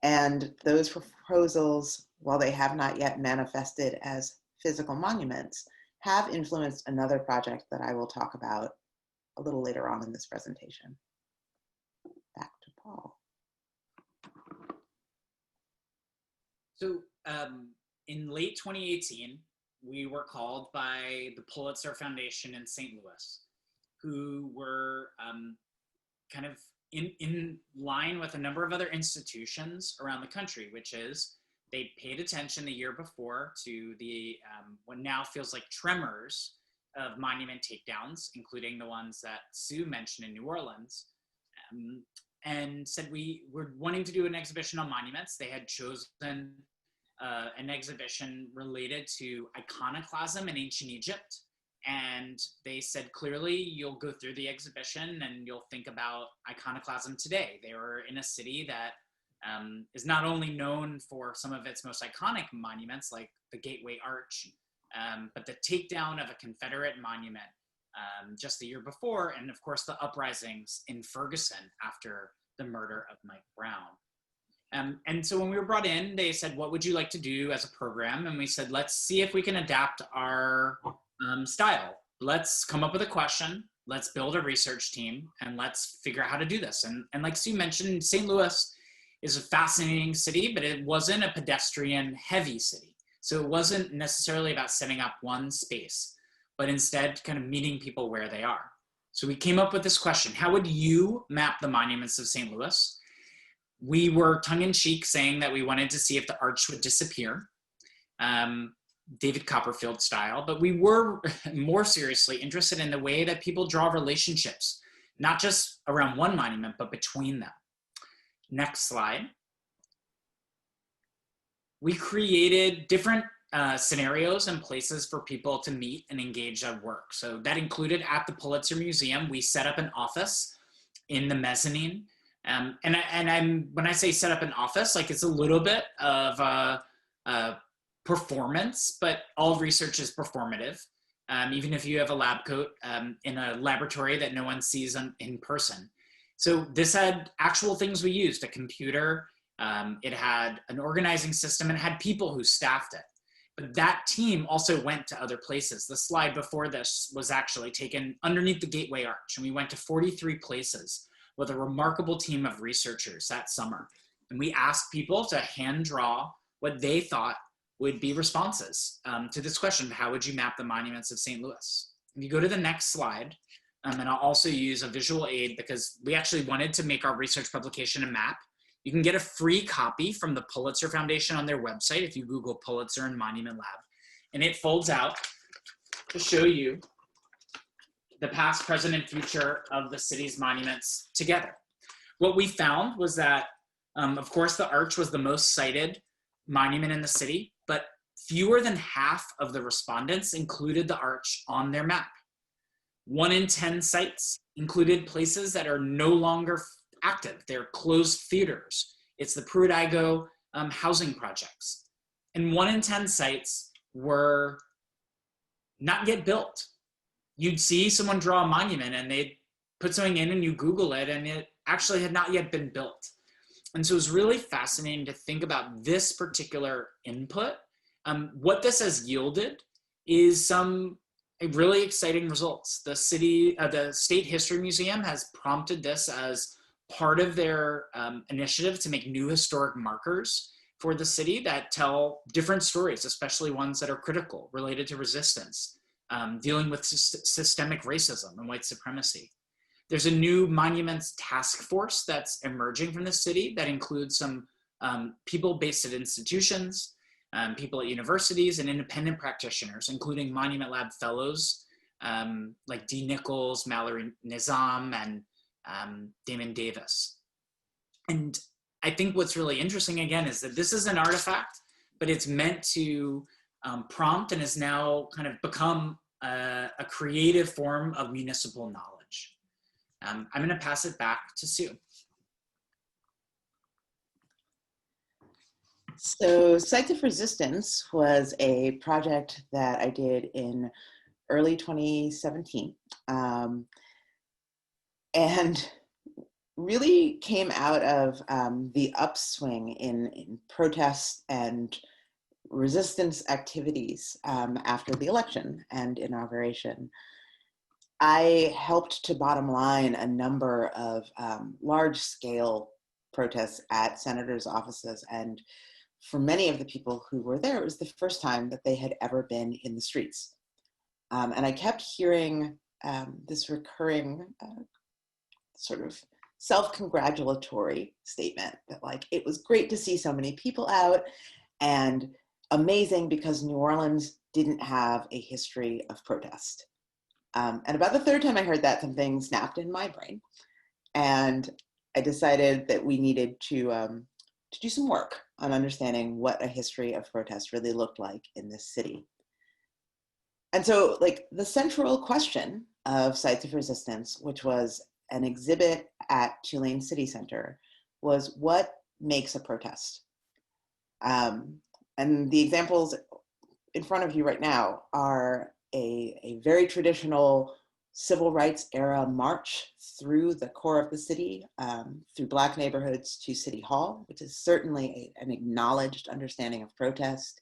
And those proposals, while they have not yet manifested as physical monuments, have influenced another project that I will talk about a little later on in this presentation. Back to Paul. So in late 2018, we were called by the Pulitzer Foundation in St. Louis, who were kind of in line with a number of other institutions around the country, which is they paid attention the year before to the what now feels like tremors of monument takedowns, including the ones that Sue mentioned in New Orleans, and said we were wanting to do an exhibition on monuments. They had chosen an exhibition related to iconoclasm in ancient Egypt. And they said, clearly, you'll go through the exhibition and you'll think about iconoclasm today. They were in a city that is not only known for some of its most iconic monuments, like the Gateway Arch, but the takedown of a Confederate monument just the year before, and of course, the uprisings in Ferguson after the murder of Mike Brown. And so when we were brought in, they said, what would you like to do as a program? And we said, let's see if we can adapt our style. Let's come up with a question, let's build a research team, and let's figure out how to do this. And like Sue mentioned, St. Louis is a fascinating city, but it wasn't a pedestrian heavy city. So it wasn't necessarily about setting up one space, but instead kind of meeting people where they are. So we came up with this question: how would you map the monuments of St. Louis? We were tongue-in-cheek saying that we wanted to see if the arch would disappear, David Copperfield style, but we were more seriously interested in the way that people draw relationships, not just around one monument, but between them. Next slide. We created different scenarios and places for people to meet and engage at work. So that included at the Pulitzer Museum, we set up an office in the mezzanine. And when I say set up an office, like it's a little bit of a performance, but all research is performative. Even if you have a lab coat in a laboratory that no one sees in person. So this had actual things we used, a computer, it had an organizing system, and it had people who staffed it. But that team also went to other places. The slide before this was actually taken underneath the Gateway Arch, and we went to 43 places with a remarkable team of researchers that summer. And we asked people to hand draw what they thought would be responses to this question: how would you map the monuments of St. Louis? If you go to the next slide, and I'll also use a visual aid because we actually wanted to make our research publication a map. You can get a free copy from the Pulitzer Foundation on their website if you Google Pulitzer and Monument Lab. And it folds out to show you the past, present, and future of the city's monuments together. What we found was that, of course, the Arch was the most cited monument in the city, but fewer than half of the respondents included the Arch on their map. 1 in 10 sites included places that are no longer active. They're closed theaters. It's the Pruitt-Igoe housing projects. And 1 in 10 sites were not yet built. You'd see someone draw a monument and they'd put something in and you Google it and it actually had not yet been built. And so it was really fascinating to think about this particular input. What this has yielded is some really exciting results. The State History Museum has prompted this as part of their initiative to make new historic markers for the city that tell different stories, especially ones that are critical, related to resistance, dealing with systemic racism and white supremacy. There's a new monuments task force that's emerging from the city that includes some people based at institutions, people at universities, and independent practitioners, including Monument Lab fellows like Dee Nichols, Mallory Nizam, and Damon Davis. And I think what's really interesting, again, is that this is an artifact, but it's meant to prompt and has now kind of become a creative form of municipal knowledge. I'm going to pass it back to Sue. So Sites of Resistance was a project that I did in early 2017. And really came out of the upswing in protests and resistance activities after the election and inauguration. I helped to bottom line a number of large-scale protests at senators' offices, and for many of the people who were there, it was the first time that they had ever been in the streets. And I kept hearing this recurring sort of self-congratulatory statement that, like, it was great to see so many people out and amazing because New Orleans didn't have a history of protest. And about the third time I heard that, something snapped in my brain, and I decided that we needed to do some work on understanding what a history of protest really looked like in this city. And so, like, the central question of Sites of Resistance, which was an exhibit at Tulane City Center, was what makes a protest? And the examples in front of you right now are a very traditional civil rights era march through the core of the city, through Black neighborhoods to City Hall, which is certainly an acknowledged understanding of protest.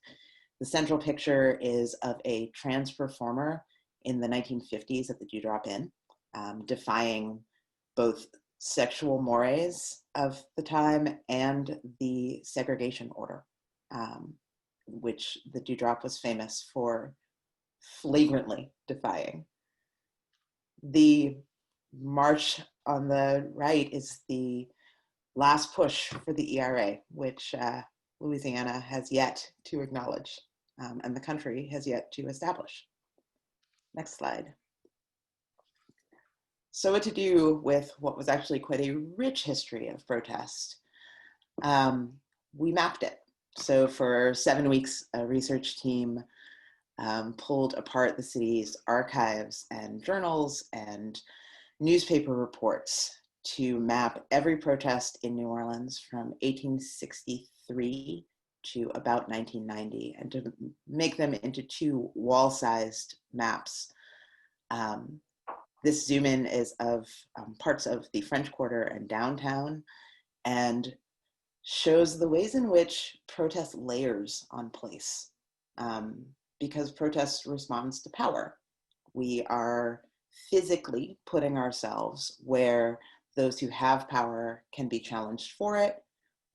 The central picture is of a trans performer in the 1950s at the Dewdrop Inn, defying both sexual mores of the time and the segregation order, which the Dewdrop was famous for flagrantly defying. The march on the right is the last push for the ERA, which Louisiana has yet to acknowledge, and the country has yet to establish. Next slide. So what to do with what was actually quite a rich history of protest? We mapped it. So for 7 weeks, a research team pulled apart the city's archives and journals and newspaper reports to map every protest in New Orleans from 1863 to about 1990, and to make them into 2 wall-sized maps. This zoom in is of parts of the French Quarter and downtown, and shows the ways in which protest layers on place, because protest responds to power. We are physically putting ourselves where those who have power can be challenged for it,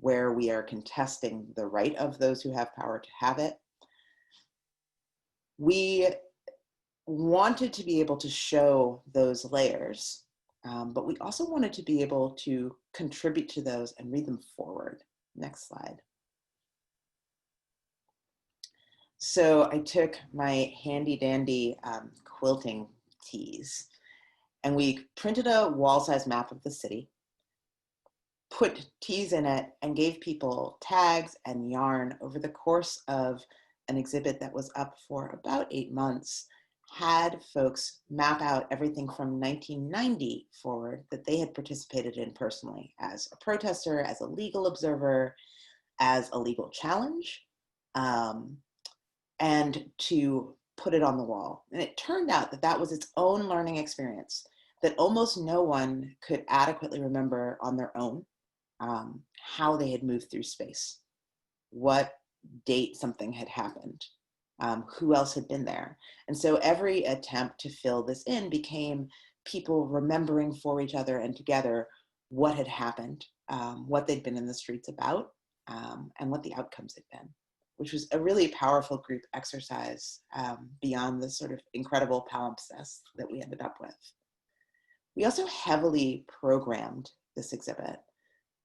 where we are contesting the right of those who have power to have it. We wanted to be able to show those layers, but we also wanted to be able to contribute to those and read them forward. Next slide. So I took my handy dandy quilting tees, and we printed a wall-size map of the city, put tees in it, and gave people tags and yarn over the course of an exhibit that was up for about 8 months. Had folks map out everything from 1990 forward that they had participated in personally as a protester, as a legal observer, as a legal challenge, and to put it on the wall. And it turned out that that was its own learning experience that almost no one could adequately remember on their own, how they had moved through space, what date something had happened, who else had been there. And so every attempt to fill this in became people remembering for each other and together what had happened, what they'd been in the streets about, and what the outcomes had been, which was a really powerful group exercise beyond the sort of incredible palimpsest that we ended up with. We also heavily programmed this exhibit.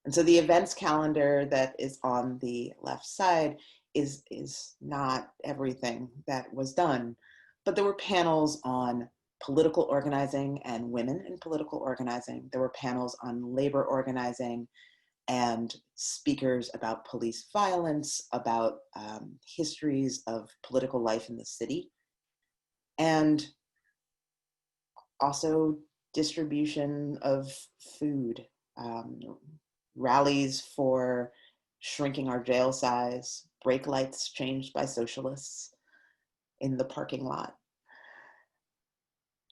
And so the events calendar that is on the left side is not everything that was done, but there were panels on political organizing and women in political organizing. There were panels on labor organizing and speakers about police violence, about histories of political life in the city, and also distribution of food, rallies for shrinking our jail size, brake lights changed by socialists in the parking lot.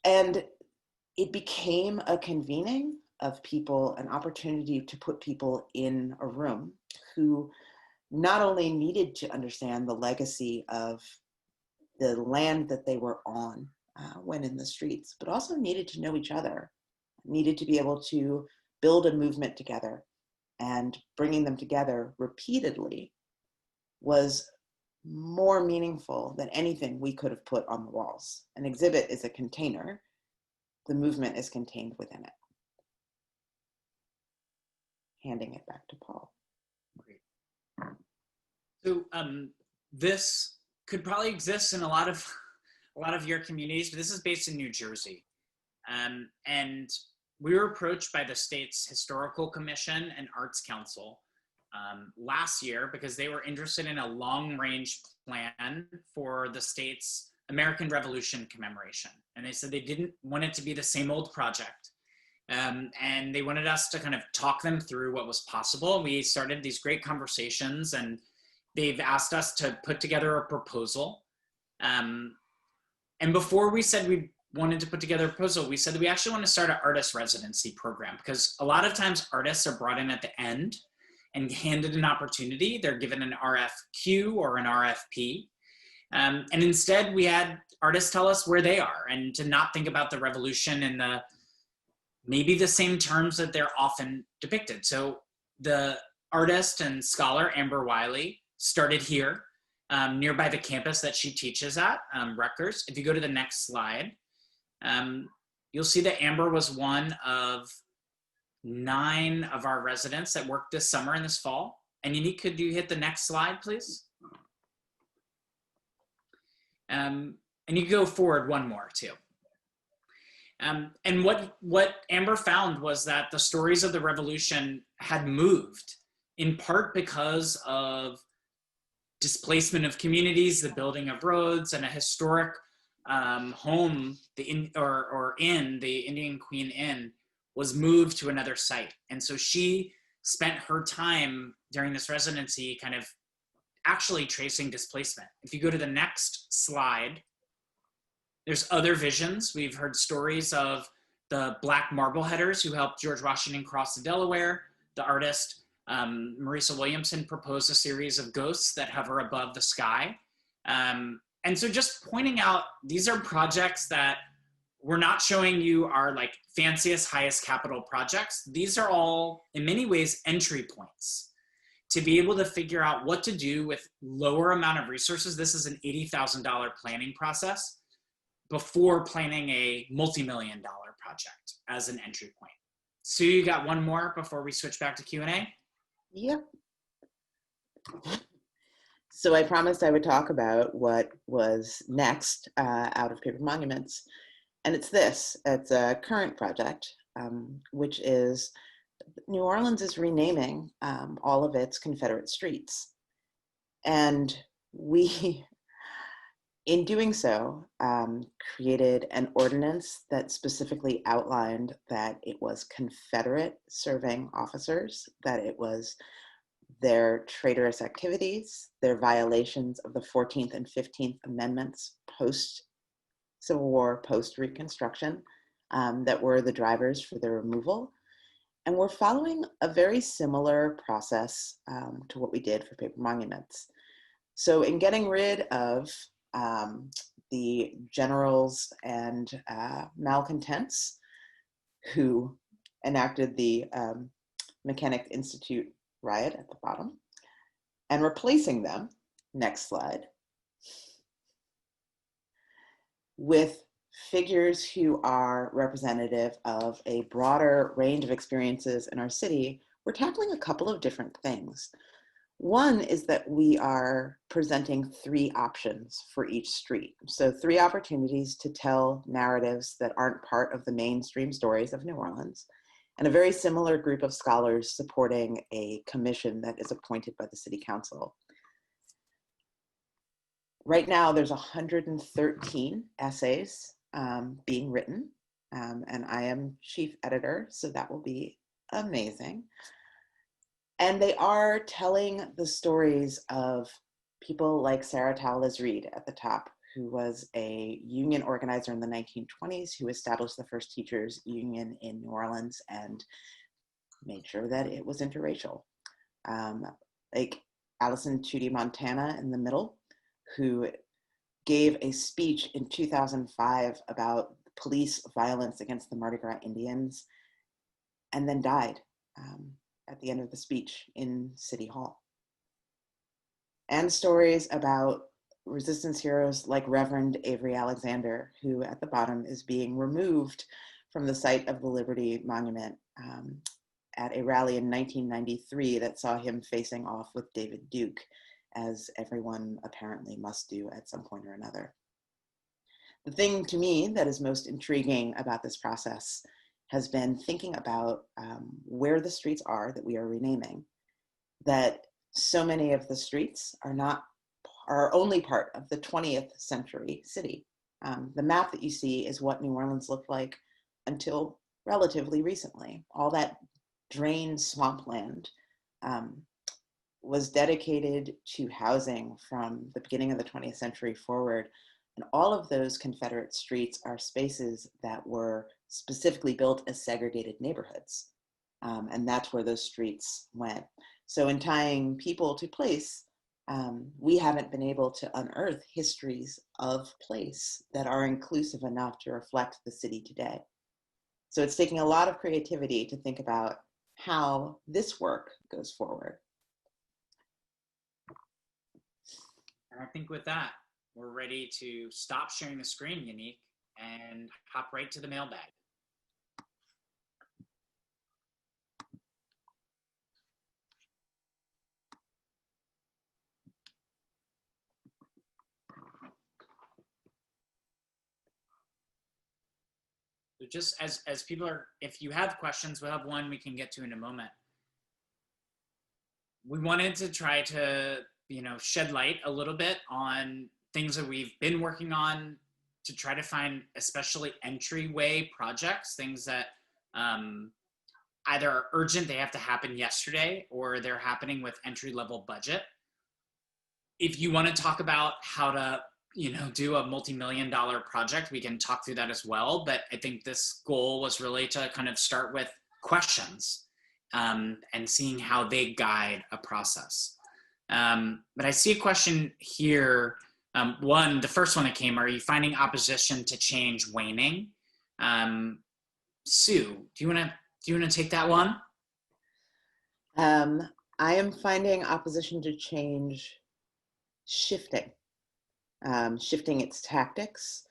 And it became a convening of people, an opportunity to put people in a room who not only needed to understand the legacy of the land that they were on when in the streets, but also needed to know each other, needed to be able to build a movement together. And bringing them together repeatedly was more meaningful than anything we could have put on the walls. An exhibit is a container. The movement is contained within it. Handing it back to Paul. Great. So this could probably exist in a lot of your communities, but this is based in New Jersey. And we were approached by the state's Historical Commission and Arts Council last year because they were interested in a long-range plan for the state's American Revolution commemoration. And they said they didn't want it to be the same old project. And they wanted us to kind of talk them through what was possible. We started these great conversations, and they've asked us to put together a proposal. And before we said we wanted to put together a proposal, we said that we actually want to start an artist residency program, because a lot of times artists are brought in at the end and handed an opportunity. They're given an RFQ or an RFP. And instead we had artists tell us where they are, and to not think about the revolution in maybe the same terms that they're often depicted. So the artist and scholar, Amber Wiley, started here nearby the campus that she teaches at, Rutgers. If you go to the next slide, you'll see that Amber was one of 9 of our residents that worked this summer and this fall. And Unique, could you hit the next slide, please? And you can go forward one more too. And what Amber found was that the stories of the revolution had moved, in part because of displacement of communities, the building of roads, and a historic home, the Indian Queen Inn, was moved to another site. And so she spent her time during this residency kind of actually tracing displacement. If you go to the next slide, there's other visions. We've heard stories of the Black Marbleheaders who helped George Washington cross the Delaware. The artist, Marisa Williamson, proposed a series of ghosts that hover above the sky. And so just pointing out, these are projects that we're not showing you our like fanciest, highest capital projects. These are all, in many ways, entry points to be able to figure out what to do with lower amount of resources. This is an $80,000 planning process before planning a multi-million-dollar project as an entry point. Sue, you got one more before we switch back to Q&A? Yep. So I promised I would talk about what was next out of Paper Monuments. And it's this, it's a current project, which is New Orleans is renaming all of its Confederate streets. And we, in doing so, created an ordinance that specifically outlined that it was Confederate serving officers, that it was their traitorous activities, their violations of the 14th and 15th Amendments post-Civil War, post-Reconstruction, that were the drivers for their removal. And we're following a very similar process to what we did for Paper Monuments. So in getting rid of the generals and malcontents who enacted the Mechanic Institute riot at the bottom, and replacing them, next slide, with figures who are representative of a broader range of experiences in our city, we're tackling a couple of different things. One is that we are presenting 3 options for each street. So 3 opportunities to tell narratives that aren't part of the mainstream stories of New Orleans, and a very similar group of scholars supporting a commission that is appointed by the City Council. Right now, there's 113 essays being written, and I am chief editor, so that will be amazing. And they are telling the stories of people like Sarah Towles Reed at the top, who was a union organizer in the 1920s, who established the first teachers union in New Orleans and made sure that it was interracial. Like Allison Tootie Montana in the middle, who gave a speech in 2005 about police violence against the Mardi Gras Indians, and then died at the end of the speech in City Hall. And stories about resistance heroes like Reverend Avery Alexander, who at the bottom is being removed from the site of the Liberty Monument at a rally in 1993 that saw him facing off with David Duke, as everyone apparently must do at some point or another. The thing to me that is most intriguing about this process has been thinking about where the streets are that we are renaming, that so many of the streets are only part of the 20th century city. The map that you see is what New Orleans looked like until relatively recently. All that drained swampland was dedicated to housing from the beginning of the 20th century forward. And all of those Confederate streets are spaces that were specifically built as segregated neighborhoods. And that's where those streets went. So in tying people to place, we haven't been able to unearth histories of place that are inclusive enough to reflect the city today. So it's taking a lot of creativity to think about how this work goes forward. And I think with that, we're ready to stop sharing the screen, Unique, and hop right to the mailbag. So just as people are, if you have questions, we'll have one we can get to in a moment. We wanted to try to, shed light a little bit on things that we've been working on to try to find especially entryway projects, things that either are urgent, they have to happen yesterday, or they're happening with entry-level budget. If you want to talk about how to do a multi-million-dollar project, we can talk through that as well. But I think this goal was really to kind of start with questions and seeing how they guide a process. But I see a question here. The first one that came, are you finding opposition to change waning? Sue, do you want to take that one? I am finding opposition to change shifting its tactics,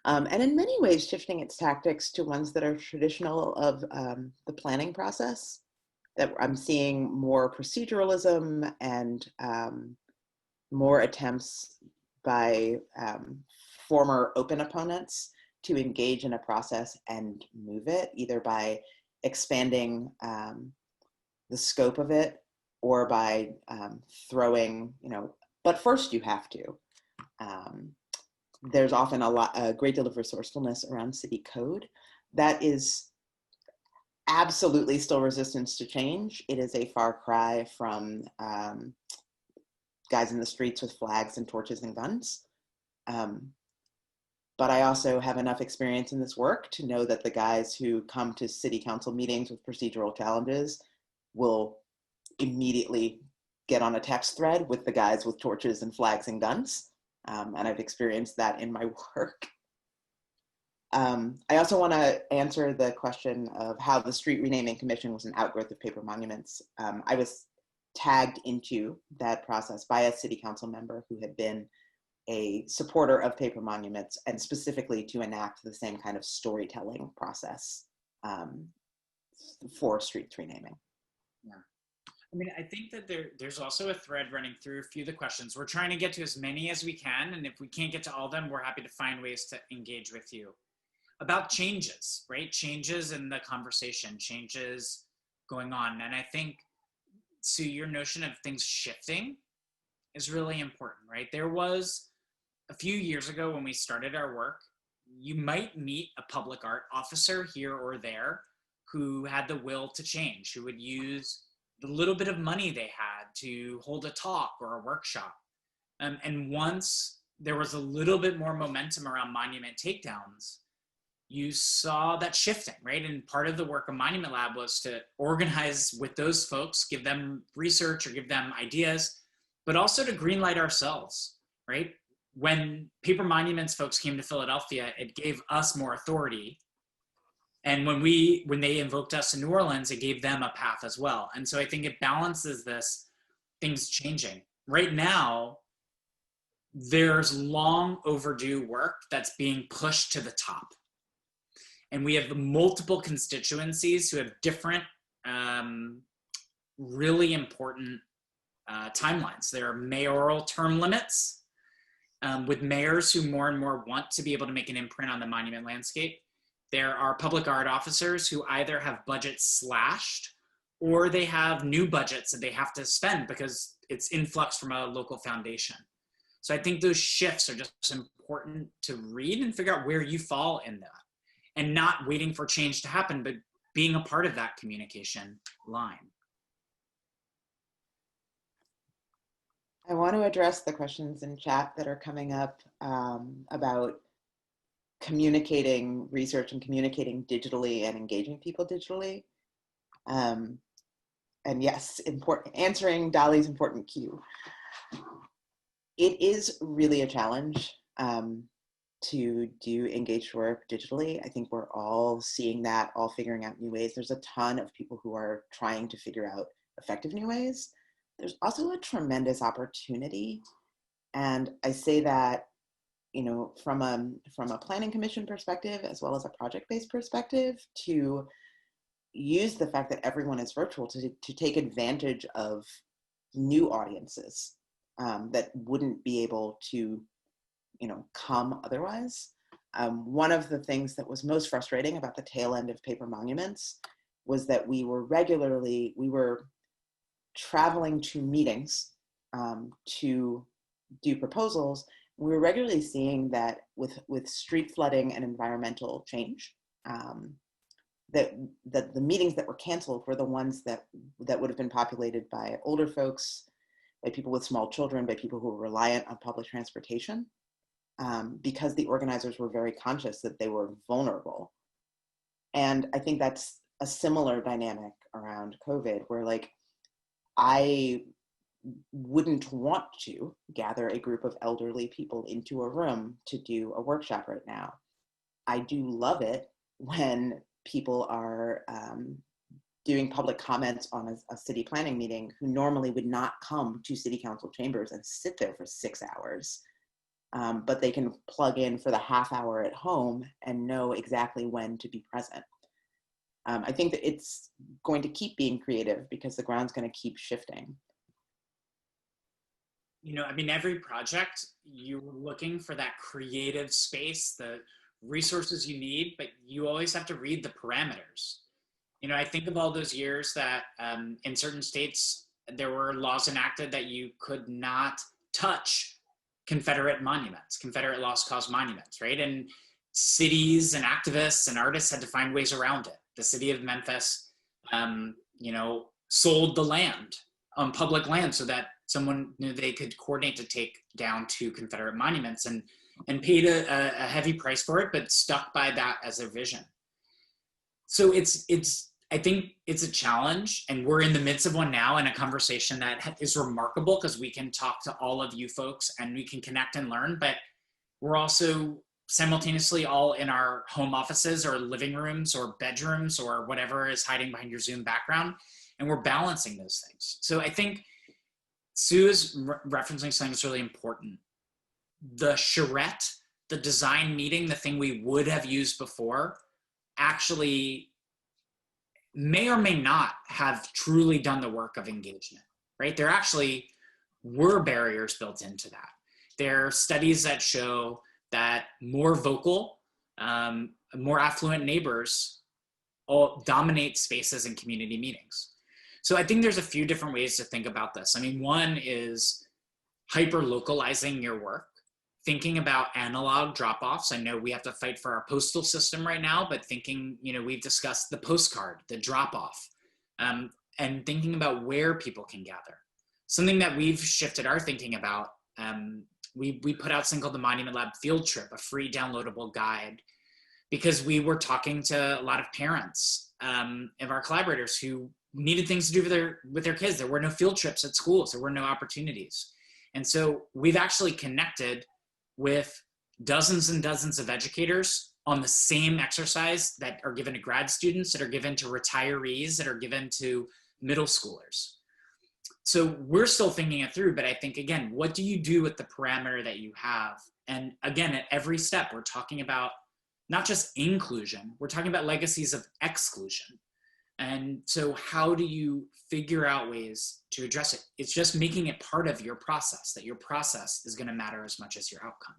and in many ways shifting its tactics to ones that are traditional of the planning process. That I'm seeing more proceduralism and more attempts by former open opponents to engage in a process and move it, either by expanding the scope of it or by throwing, but first you have to. There's often a great deal of resourcefulness around city code that is absolutely still resistance to change. It is a far cry from guys in the streets with flags and torches and guns. But I also have enough experience in this work to know that the guys who come to city council meetings with procedural challenges will immediately get on a text thread with the guys with torches and flags and guns. And I've experienced that in my work. I also want to answer the question of how the Street Renaming Commission was an outgrowth of paper monuments. I was tagged into that process by a city council member who had been a supporter of paper monuments and specifically to enact the same kind of storytelling process for streets renaming. Yeah. I mean, I think that there's also a thread running through a few of the questions. We're trying to get to as many as we can, and if we can't get to all of them, we're happy to find ways to engage with you. About changes, right? Changes in the conversation, changes going on. And I think, Sue, your notion of things shifting is really important, right? There was a few years ago when we started our work, you might meet a public art officer here or there who had the will to change, who would use the little bit of money they had to hold a talk or a workshop. And once there was a little bit more momentum around monument takedowns, you saw that shifting, right? And part of the work of Monument Lab was to organize with those folks, give them research or give them ideas, but also to greenlight ourselves, right? When paper monuments folks came to Philadelphia, it gave us more authority. And when they invoked us in New Orleans, it gave them a path as well. And so I think it balances this, things changing. Right now, there's long overdue work that's being pushed to the top. And we have multiple constituencies who have different, really important timelines. There are mayoral term limits with mayors who more and more want to be able to make an imprint on the monument landscape. There are public art officers who either have budgets slashed or they have new budgets that they have to spend because it's influx from a local foundation. So I think those shifts are just important to read and figure out where you fall in that. And not waiting for change to happen, but being a part of that communication line. I want to address the questions in chat that are coming up about communicating research and communicating digitally and engaging people digitally. And yes, answering Dolly's important cue. It is really a challenge to do engaged work digitally. I think we're all seeing that, all figuring out new ways. There's a ton of people who are trying to figure out effective new ways. There's also a tremendous opportunity. And I say that, from a planning commission perspective, as well as a project-based perspective, to use the fact that everyone is virtual to take advantage of new audiences that wouldn't be able to come otherwise. One of the things that was most frustrating about the tail end of paper monuments was that we were traveling to meetings to do proposals. We were regularly seeing that with street flooding and environmental change, that the meetings that were canceled were the ones that would have been populated by older folks, by people with small children, by people who were reliant on public transportation. because the organizers were very conscious that they were vulnerable. And I think that's a similar dynamic around COVID, where like, I wouldn't want to gather a group of elderly people into a room to do a workshop right now. I do love it when people are doing public comments on a city planning meeting who normally would not come to city council chambers and sit there for 6 hours, but they can plug in for the half hour at home and know exactly when to be present. I think that it's going to keep being creative because the ground's going to keep shifting. You know, I mean, every project, you're looking for that creative space, the resources you need, but you always have to read the parameters. You know, I think of all those years that in certain states, there were laws enacted that you could not touch Confederate monuments, Confederate lost cause monuments, right? And cities and activists and artists had to find ways around it. The city of Memphis, you know, sold the land on public land so that someone knew they could coordinate to take down 2 Confederate monuments, and paid a heavy price for it, but stuck by that as their vision. So I think it's a challenge, and we're in the midst of one now, in a conversation that is remarkable because we can talk to all of you folks and we can connect and learn, but we're also simultaneously all in our home offices or living rooms or bedrooms or whatever is hiding behind your Zoom background, and we're balancing those things. So I think Sue is referencing something that's really important. The charrette, the design meeting, the thing we would have used before, actually may or may not have truly done the work of engagement, right? There actually were barriers built into that. There are studies that show that more vocal, more affluent neighbors all dominate spaces in community meetings. So I think there's a few different ways to think about this. I mean, one is hyper-localizing your work, thinking about analog drop-offs. I know we have to fight for our postal system right now, but thinking, you know, we've discussed the postcard, the drop-off, and thinking about where people can gather. Something that we've shifted our thinking about, we put out something called the Monument Lab Field Trip, a free downloadable guide, because we were talking to a lot of parents of our collaborators who needed things to do with their kids. There were no field trips at schools. There were no opportunities. And so we've actually connected with dozens and dozens of educators on the same exercise that are given to grad students, that are given to retirees, that are given to middle schoolers. So we're still thinking it through, but I think, again, what do you do with the parameter that you have? And again, at every step, we're talking about not just inclusion, we're talking about legacies of exclusion. And so how do you figure out ways to address it? It's just making it part of your process, that your process is going to matter as much as your outcome.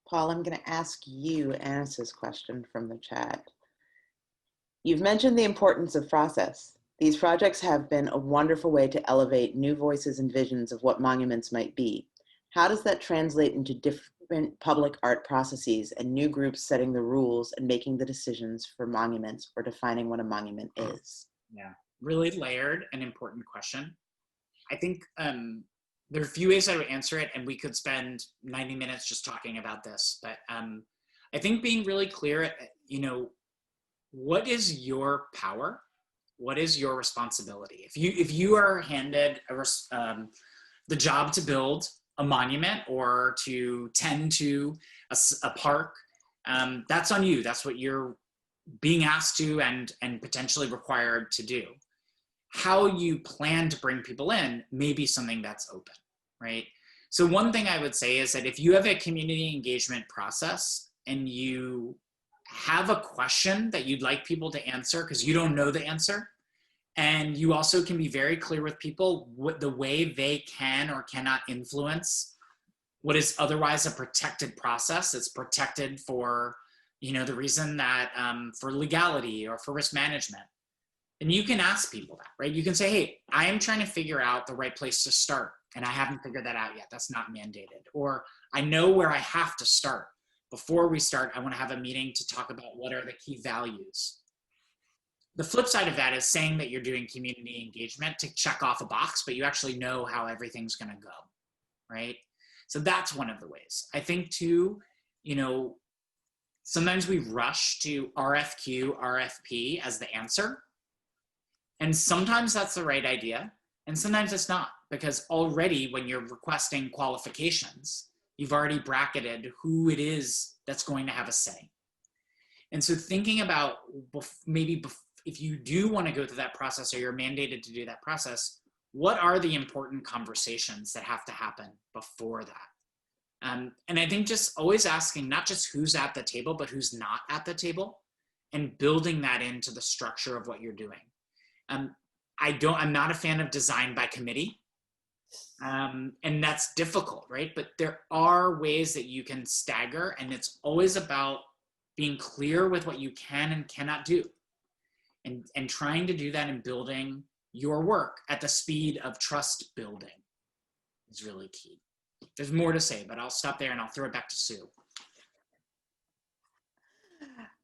Paul, I'm going to ask you Annis's question from the chat. You've mentioned the importance of process. These projects have been a wonderful way to elevate new voices and visions of what monuments might be. How does that translate into different public art processes and new groups setting the rules and making the decisions for monuments or defining what a monument is? Yeah, really layered and important question. I think there are a few ways I would answer it, and we could spend 90 minutes just talking about this, but I think being really clear, you know, what is your power? What is your responsibility? If you are handed the job to build a monument or to tend to a park, that's on you. That's what you're being asked to and potentially required to do. How you plan to bring people in may be something that's open, right? So one thing I would say is that if you have a community engagement process and you have a question that you'd like people to answer because you don't know the answer, and you also can be very clear with people what the way they can or cannot influence what is otherwise a protected process. It's protected for, you know, the reason that for legality or for risk management. And you can ask people that, right? You can say, hey, I am trying to figure out the right place to start, and I haven't figured that out yet. That's not mandated. Or I know where I have to start. Before we start, I want to have a meeting to talk about what are the key values. the flip side of that is saying that you're doing community engagement to check off a box, but you actually know how everything's going to go, right? So that's one of the ways. I think too, you know, sometimes we rush to RFQ, RFP as the answer. And sometimes that's the right idea. And sometimes it's not, because already when you're requesting qualifications, you've already bracketed who it is that's going to have a say. And so thinking about maybe if you do want to go through that process, or you're mandated to do that process, what are the important conversations that have to happen before that? And I think just always asking not just who's at the table, but who's not at the table, and building that into the structure of what you're doing. I'm not a fan of design by committee. And that's difficult, right? But there are ways that you can stagger, and it's always about being clear with what you can and cannot do, and trying to do that and building your work at the speed of trust building is really key. There's more to say, but I'll stop there and I'll throw it back to Sue.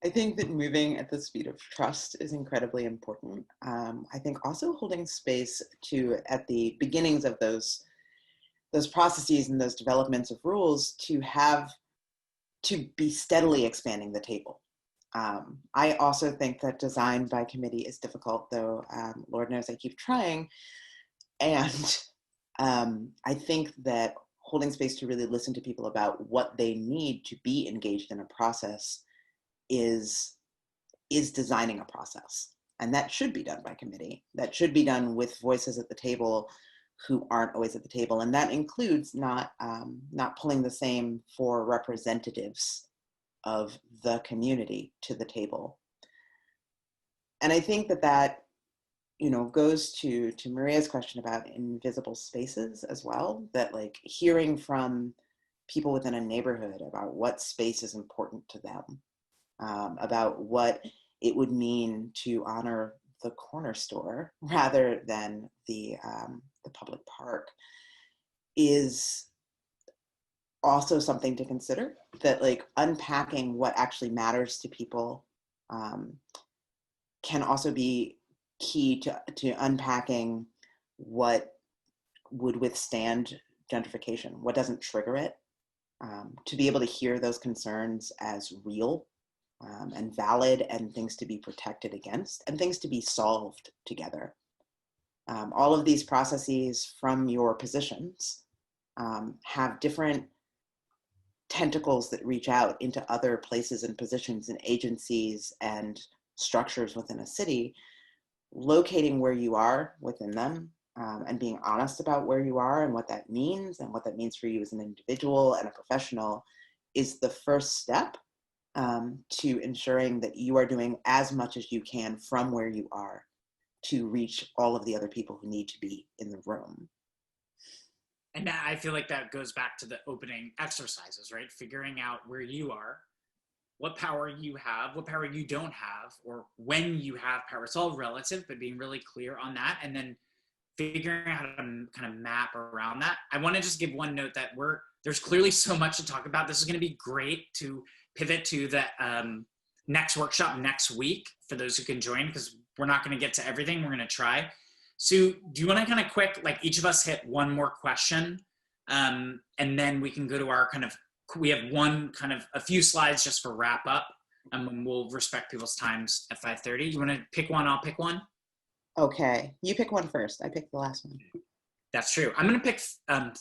I think that moving at the speed of trust is incredibly important. I think also holding space to, at the beginnings of those processes and those developments of rules, to be steadily expanding the table. I also think that design by committee is difficult, though Lord knows I keep trying. And I think that holding space to really listen to people about what they need to be engaged in a process is designing a process. And that should be done by committee. That should be done with voices at the table who aren't always at the table. And that includes not pulling the same for representatives of the community to the table. And I think that goes to Maria's question about invisible spaces as well, that like hearing from people within a neighborhood about what space is important to them, about what it would mean to honor the corner store rather than the public park, is also something to consider. That like unpacking what actually matters to people can also be key to unpacking what would withstand gentrification, what doesn't trigger it, to be able to hear those concerns as real and valid, and things to be protected against, and things to be solved together. All of these processes from your positions have different tentacles that reach out into other places and positions and agencies and structures within a city. Locating where you are within them, and being honest about where you are and what that means for you as an individual and a professional, is the first step to ensuring that you are doing as much as you can from where you are to reach all of the other people who need to be in the room. And I feel like that goes back to the opening exercises, right? Figuring out where you are, what power you have, what power you don't have, or when you have power. It's all relative, but being really clear on that, and then figuring out how to kind of map around that. I want to just give one note that there's clearly so much to talk about. This is going to be great to pivot to the next workshop next week for those who can join, because we're not going to get to everything. We're going to try. Sue, do you want to kind of quick, like each of us hit one more question, and then we can go to our we have a few slides just for wrap up, and we'll respect people's times at 5:30. You want to pick one? I'll pick one. Okay, you pick one first. I picked the last one. That's true. I'm going to pick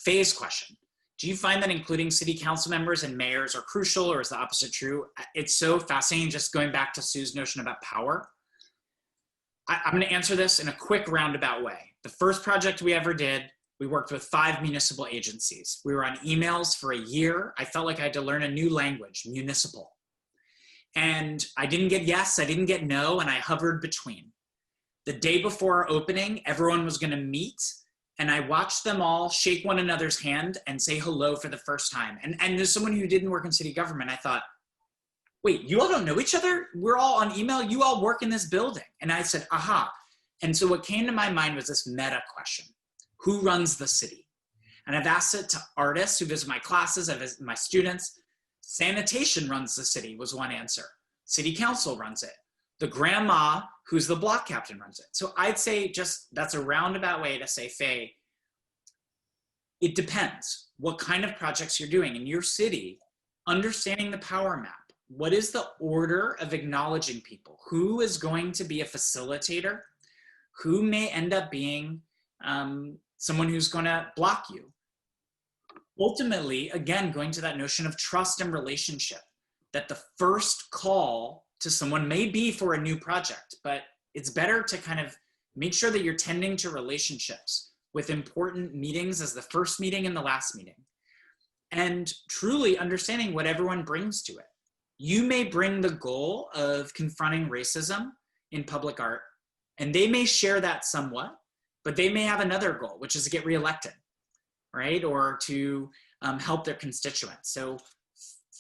Faye's question. Do you find that including city council members and mayors are crucial, or is the opposite true? It's so fascinating, just going back to Sue's notion about power. I'm going to answer this in a quick roundabout way. The first project we ever did, we worked with 5 municipal agencies. We were on emails for a year. I felt like I had to learn a new language, municipal. And I didn't get yes, I didn't get no, and I hovered between. The day before our opening, everyone was going to meet, and I watched them all shake one another's hand and say hello for the first time. And as someone who didn't work in city government, I thought, wait, you all don't know each other? We're all on email. You all work in this building. And I said, aha. And so what came to my mind was this meta question. Who runs the city? And I've asked it to artists who visit my classes, I visit my students. Sanitation runs the city was one answer. City council runs it. The grandma who's the block captain runs it. So I'd say that's a roundabout way to say, Faye, it depends what kind of projects you're doing in your city, understanding the power map. What is the order of acknowledging people? Who is going to be a facilitator? Who may end up being someone who's going to block you? Ultimately, again, going to that notion of trust and relationship, that the first call to someone may be for a new project, but it's better to kind of make sure that you're tending to relationships with important meetings as the first meeting and the last meeting, and truly understanding what everyone brings to it. You may bring the goal of confronting racism in public art, and they may share that somewhat, but they may have another goal, which is to get reelected, right? Or to help their constituents. So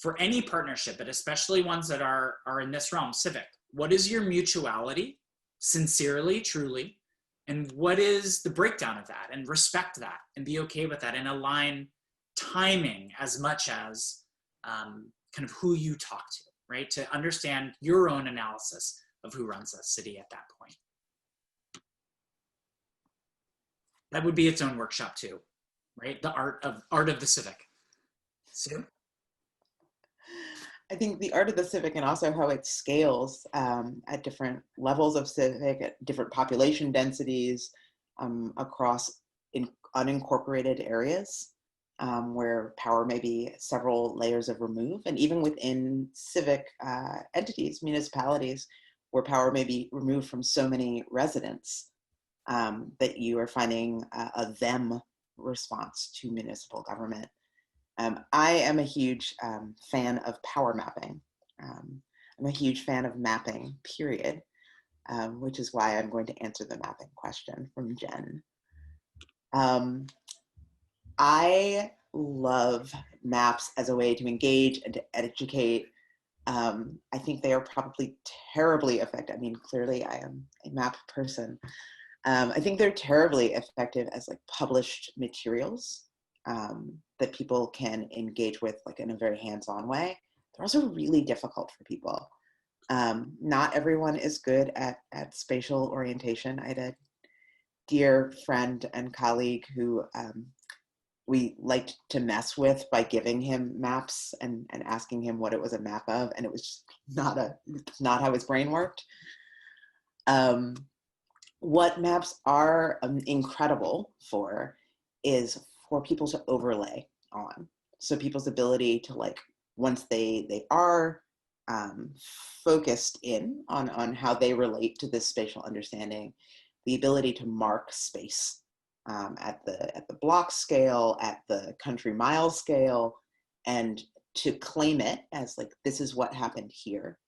for any partnership, but especially ones that are in this realm, civic, what is your mutuality, sincerely, truly, and what is the breakdown of that? And respect that and be okay with that and align timing as much as kind of who you talk to, right? To understand your own analysis of who runs that city at that point. That would be its own workshop too, right? The art of the civic. Sue? I think the art of the civic and also how it scales at different levels of civic, at different population densities across unincorporated areas where power may be several layers of remove, and even within civic entities, municipalities, where power may be removed from so many residents that you are finding a them response to municipal government. I am a huge fan of power mapping. I'm a huge fan of mapping, period, which is why I'm going to answer the mapping question from Jen. I love maps as a way to engage and to educate. I think they are probably terribly effective. I mean, clearly I am a map person. I think they're terribly effective as like published materials that people can engage with like in a very hands-on way. They're also really difficult for people. Not everyone is good at spatial orientation. I had a dear friend and colleague who we liked to mess with by giving him maps and asking him what it was a map of, and it was just not how his brain worked. What maps are incredible for is for people to overlay on. So people's ability to, like, once they are focused in on how they relate to this spatial understanding, the ability to mark space at the block scale, at the country mile scale, and to claim it as like, this is what happened here.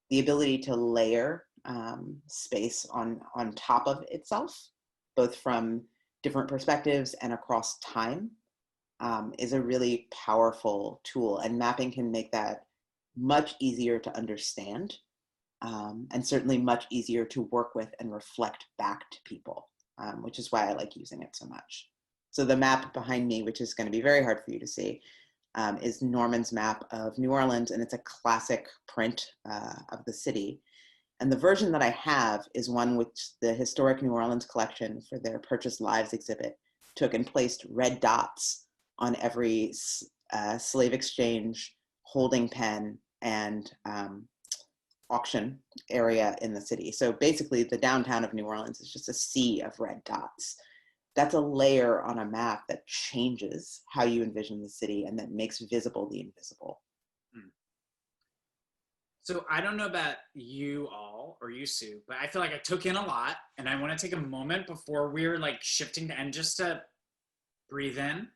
The ability to layer space on top of itself, both from different perspectives and across time, is a really powerful tool, and mapping can make that much easier to understand, and certainly much easier to work with and reflect back to people, which is why I like using it so much. So the map behind me, which is going to be very hard for you to see, is Norman's map of New Orleans, and it's a classic print of the city. And the version that I have is one which the Historic New Orleans Collection, for their Purchased Lives exhibit, took and placed red dots on every slave exchange, holding pen, and auction area in the city. So basically the downtown of New Orleans is just a sea of red dots. That's a layer on a map that changes how you envision the city and that makes visible the invisible. So I don't know about you all or you, Sue, but I feel like I took in a lot, and I want to take a moment before we're like shifting to end just to breathe in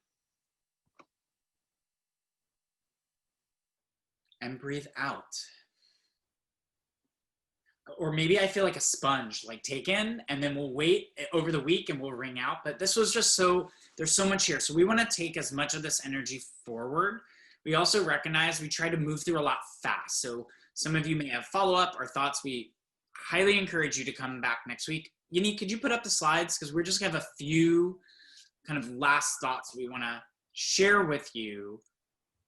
and breathe out. Or maybe I feel like a sponge, like take in, and then we'll wait over the week and we'll ring out. But this was just there's so much here. So we want to take as much of this energy forward. We also recognize we try to move through a lot fast. So some of you may have follow-up or thoughts. We highly encourage you to come back next week. Yanique, could you put up the slides? Because we're just going to have a few kind of last thoughts we want to share with you,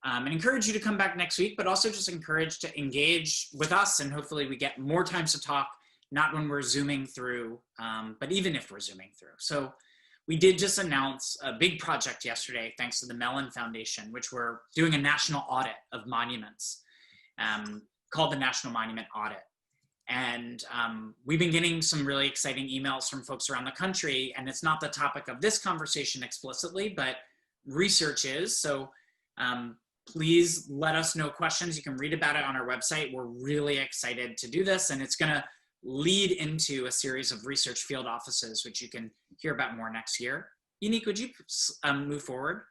and encourage you to come back next week, but also just encourage to engage with us, and hopefully we get more times to talk not when we're Zooming through, but even if we're Zooming through. So we did just announce a big project yesterday, thanks to the Mellon Foundation, which we're doing a national audit of monuments called the National Monument Audit. And we've been getting some really exciting emails from folks around the country, and it's not the topic of this conversation explicitly, but research is. So please let us know questions. You can read about it on our website. We're really excited to do this, and it's gonna lead into a series of research field offices, which you can hear about more next year. Unique, would you move forward?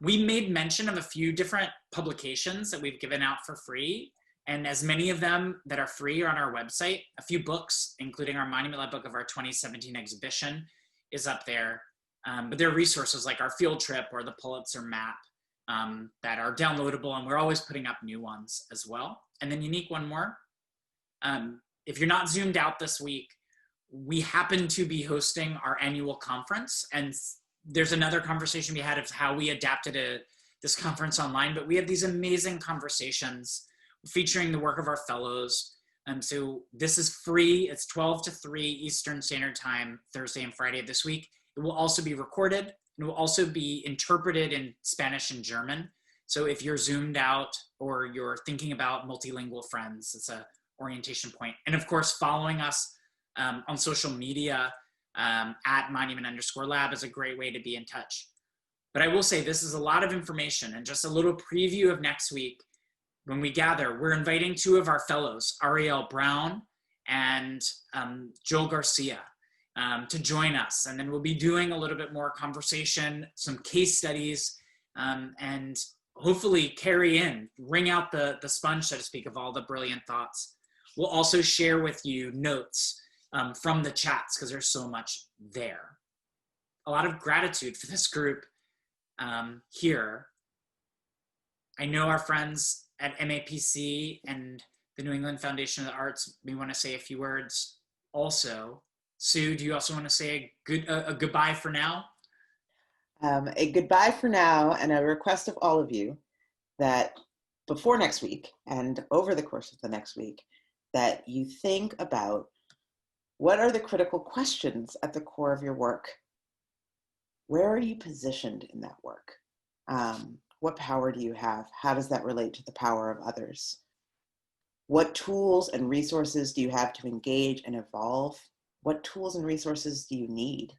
We made mention of a few different publications that we've given out for free. And as many of them that are free are on our website. A few books, including our Monument Lab book of our 2017 exhibition, is up there. But there are resources like our field trip or the Pulitzer map that are downloadable, and we're always putting up new ones as well. And then Unique, one more. If you're not Zoomed out this week, we happen to be hosting our annual conference, and there's another conversation we had of how we adapted this conference online, but we have these amazing conversations featuring the work of our fellows. So this is free. It's 12 to 3 Eastern Standard Time, Thursday and Friday of this week. It will also be recorded, and it will also be interpreted in Spanish and German. So if you're Zoomed out or you're thinking about multilingual friends, it's a orientation point. And of course, following us on social media at monument_lab is a great way to be in touch. But I will say this is a lot of information, and just a little preview of next week. When we gather, we're inviting 2 of our fellows, Ariel Brown and Joel Garcia, to join us. And then we'll be doing a little bit more conversation, some case studies, and hopefully wring out the sponge, so to speak, of all the brilliant thoughts. We'll also share with you notes from the chats, because there's so much there. A lot of gratitude for this group here. I know our friends at MAPC and the New England Foundation of the Arts may want to say a few words also. Sue, do you also want to say a goodbye for now? A goodbye for now, and a request of all of you that before next week and over the course of the next week, that you think about what are the critical questions at the core of your work? Where are you positioned in that work? What power do you have? How does that relate to the power of others? What tools and resources do you have to engage and evolve? What tools and resources do you need?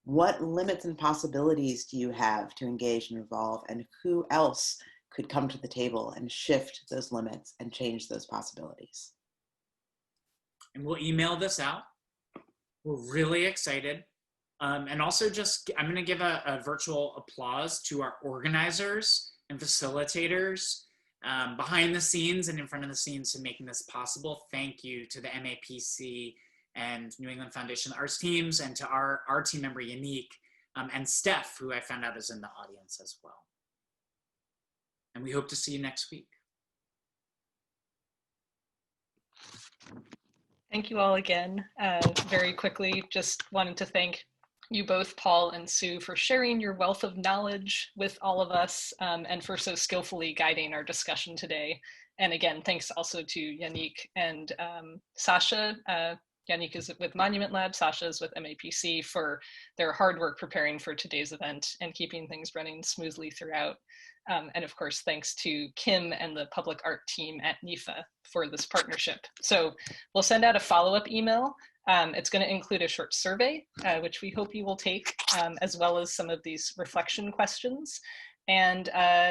What limits and possibilities do you have to engage and evolve? And who else could come to the table and shift those limits and change those possibilities? And we'll email this out. We're really excited. And also I'm gonna give a virtual applause to our organizers and facilitators behind the scenes and in front of the scenes in making this possible. Thank you to the MAPC and New England Foundation Arts teams, and to our team member Unique, and Steph, who I found out is in the audience as well. And we hope to see you next week. Thank you all again. Very quickly, just wanted to thank you both, Paul and Sue, for sharing your wealth of knowledge with all of us, and for so skillfully guiding our discussion today. And again, thanks also to Yannick and Sasha. Yannick is with Monument Lab, Sasha is with MAPC, for their hard work preparing for today's event and keeping things running smoothly throughout. And of course, thanks to Kim and the public art team at NIFA for this partnership. So we'll send out a follow-up email. It's going to include a short survey, which we hope you will take, as well as some of these reflection questions. And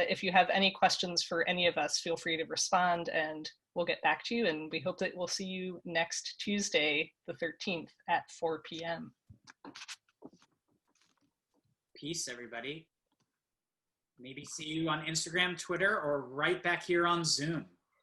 if you have any questions for any of us, feel free to respond and we'll get back to you. And we hope that we'll see you next Tuesday, the 13th at 4 p.m. Peace, everybody. Maybe see you on Instagram, Twitter, or right back here on Zoom.